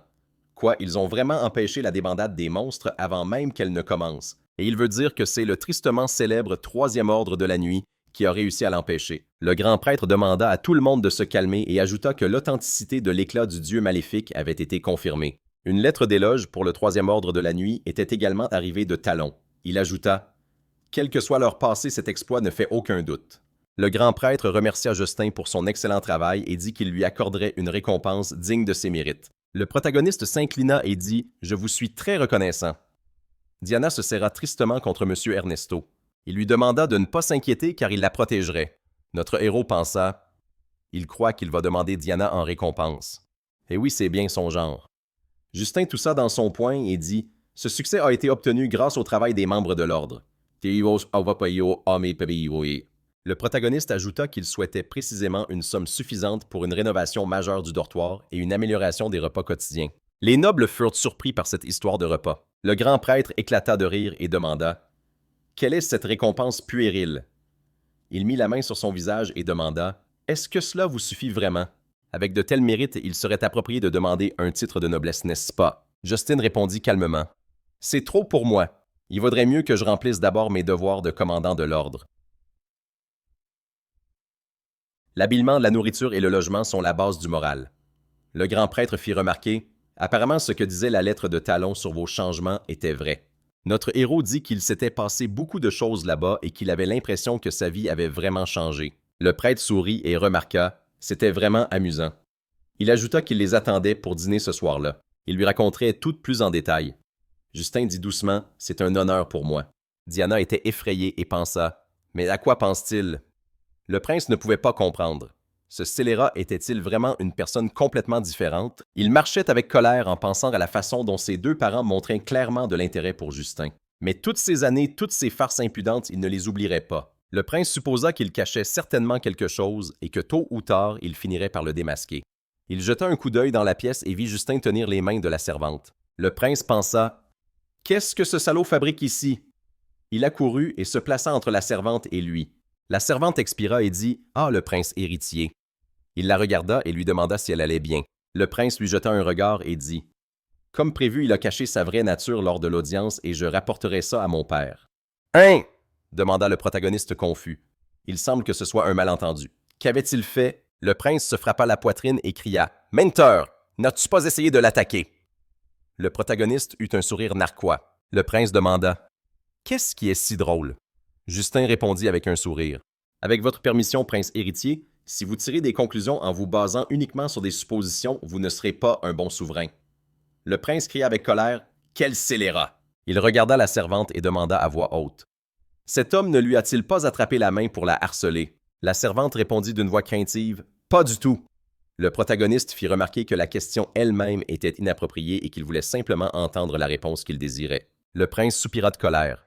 S1: Quoi, ils ont vraiment empêché la débandade des monstres avant même qu'elle ne commence. Et il veut dire que c'est le tristement célèbre troisième ordre de la nuit qui a réussi à l'empêcher. Le grand prêtre demanda à tout le monde de se calmer et ajouta que l'authenticité de l'éclat du dieu maléfique avait été confirmée. Une lettre d'éloge pour le troisième ordre de la nuit était également arrivée de Talon. Il ajouta « Quel que soit leur passé, cet exploit ne fait aucun doute. » Le grand prêtre remercia Justin pour son excellent travail et dit qu'il lui accorderait une récompense digne de ses mérites. Le protagoniste s'inclina et dit « Je vous suis très reconnaissant. » Diana se serra tristement contre M. Ernesto. Il lui demanda de ne pas s'inquiéter car il la protégerait. Notre héros pensa « Il croit qu'il va demander Diana en récompense. » Et oui, c'est bien son genre. Justin toussa dans son poing et dit « Ce succès a été obtenu grâce au travail des membres de l'ordre. » Le protagoniste ajouta qu'il souhaitait précisément une somme suffisante pour une rénovation majeure du dortoir et une amélioration des repas quotidiens. Les nobles furent surpris par cette histoire de repas. Le grand prêtre éclata de rire et demanda « Quelle est cette récompense puérile? » Il mit la main sur son visage et demanda « Est-ce que cela vous suffit vraiment? Avec de tels mérites, il serait approprié de demander un titre de noblesse, n'est-ce pas? » Justin répondit calmement « C'est trop pour moi. Il vaudrait mieux que je remplisse d'abord mes devoirs de commandant de l'ordre. » L'habillement, la nourriture et le logement sont la base du moral. Le grand prêtre fit remarquer « Apparemment, ce que disait la lettre de Talon sur vos changements était vrai. » Notre héros dit qu'il s'était passé beaucoup de choses là-bas et qu'il avait l'impression que sa vie avait vraiment changé. Le prêtre sourit et remarqua « C'était vraiment amusant. » Il ajouta qu'il les attendait pour dîner ce soir-là. Il lui raconterait tout plus en détail. Justin dit doucement « C'est un honneur pour moi. » Diana était effrayée et pensa « Mais à quoi pense-t-il? » Le prince ne pouvait pas comprendre. Ce scélérat était-il vraiment une personne complètement différente? Il marchait avec colère en pensant à la façon dont ses deux parents montraient clairement de l'intérêt pour Justin. Mais toutes ces années, toutes ces farces impudentes, il ne les oublierait pas. Le prince supposa qu'il cachait certainement quelque chose et que tôt ou tard, il finirait par le démasquer. Il jeta un coup d'œil dans la pièce et vit Justin tenir les mains de la servante. Le prince pensa « Qu'est-ce que ce salaud fabrique ici? » Il accourut et se plaça entre la servante et lui. La servante expira et dit « Ah, le prince héritier. » Il la regarda et lui demanda si elle allait bien. Le prince lui jeta un regard et dit « Comme prévu, il a caché sa vraie nature lors de l'audience et je rapporterai ça à mon père. »« Hein ?» demanda le protagoniste confus. Il semble que ce soit un malentendu. Qu'avait-il fait? Le prince se frappa la poitrine et cria « Menteur, n'as-tu pas essayé de l'attaquer? » Le protagoniste eut un sourire narquois. Le prince demanda « Qu'est-ce qui est si drôle? » Justin répondit avec un sourire. « Avec votre permission, prince héritier, si vous tirez des conclusions en vous basant uniquement sur des suppositions, vous ne serez pas un bon souverain. » Le prince cria avec colère « Quel scélérat! » Il regarda la servante et demanda à voix haute « Cet homme ne lui a-t-il pas attrapé la main pour la harceler? » La servante répondit d'une voix craintive « Pas du tout. » Le protagoniste fit remarquer que la question elle-même était inappropriée et qu'il voulait simplement entendre la réponse qu'il désirait. Le prince soupira de colère.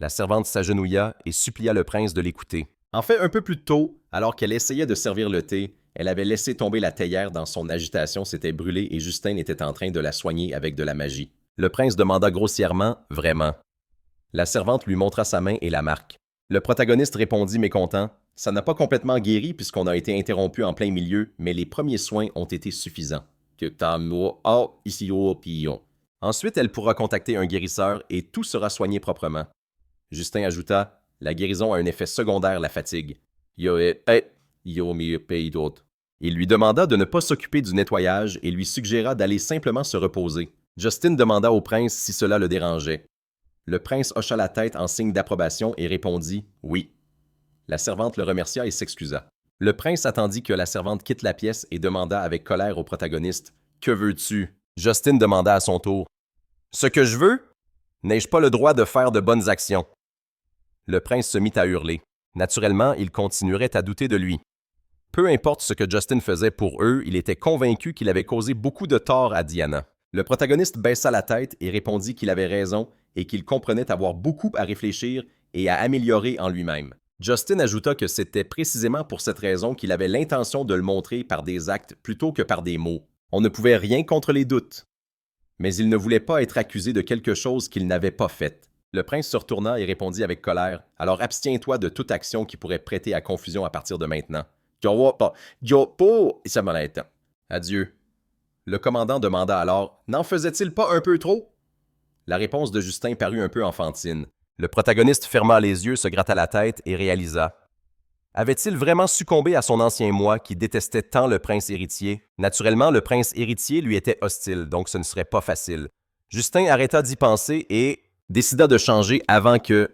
S1: La servante s'agenouilla et supplia le prince de l'écouter. En fait, un peu plus tôt, alors qu'elle essayait de servir le thé, elle avait laissé tomber la théière dans son agitation, s'était brûlée et Justin était en train de la soigner avec de la magie. Le prince demanda grossièrement « Vraiment ?» La servante lui montra sa main et la marque. Le protagoniste répondit mécontent « Ça n'a pas complètement guéri puisqu'on a été interrompu en plein milieu, mais les premiers soins ont été suffisants. » Ensuite, elle pourra contacter un guérisseur et tout sera soigné proprement. Justin ajouta « La guérison a un effet secondaire, la fatigue. » Il lui demanda de ne pas s'occuper du nettoyage et lui suggéra d'aller simplement se reposer. Justin demanda au prince si cela le dérangeait. Le prince hocha la tête en signe d'approbation et répondit « Oui ». La servante le remercia et s'excusa. Le prince attendit que la servante quitte la pièce et demanda avec colère au protagoniste « Que veux-tu » Justin demanda à son tour « Ce que je veux? N'ai-je pas le droit de faire de bonnes actions? » Le prince se mit à hurler. Naturellement, il continuerait à douter de lui. Peu importe ce que Justin faisait pour eux, il était convaincu qu'il avait causé beaucoup de tort à Diana. Le protagoniste baissa la tête et répondit qu'il avait raison et qu'il comprenait avoir beaucoup à réfléchir et à améliorer en lui-même. Justin ajouta que c'était précisément pour cette raison qu'il avait l'intention de le montrer par des actes plutôt que par des mots. On ne pouvait rien contre les doutes. Mais il ne voulait pas être accusé de quelque chose qu'il n'avait pas fait. Le prince se retourna et répondit avec colère « Alors abstiens-toi de toute action qui pourrait prêter à confusion à partir de maintenant. » Adieu. Le commandant demanda alors « N'en faisait-il pas un peu trop? » La réponse de Justin parut un peu enfantine. Le protagoniste ferma les yeux, se gratta la tête et réalisa. Avait-il vraiment succombé à son ancien moi qui détestait tant le prince héritier? Naturellement, le prince héritier lui était hostile, donc ce ne serait pas facile. Justin arrêta d'y penser et décida de changer avant que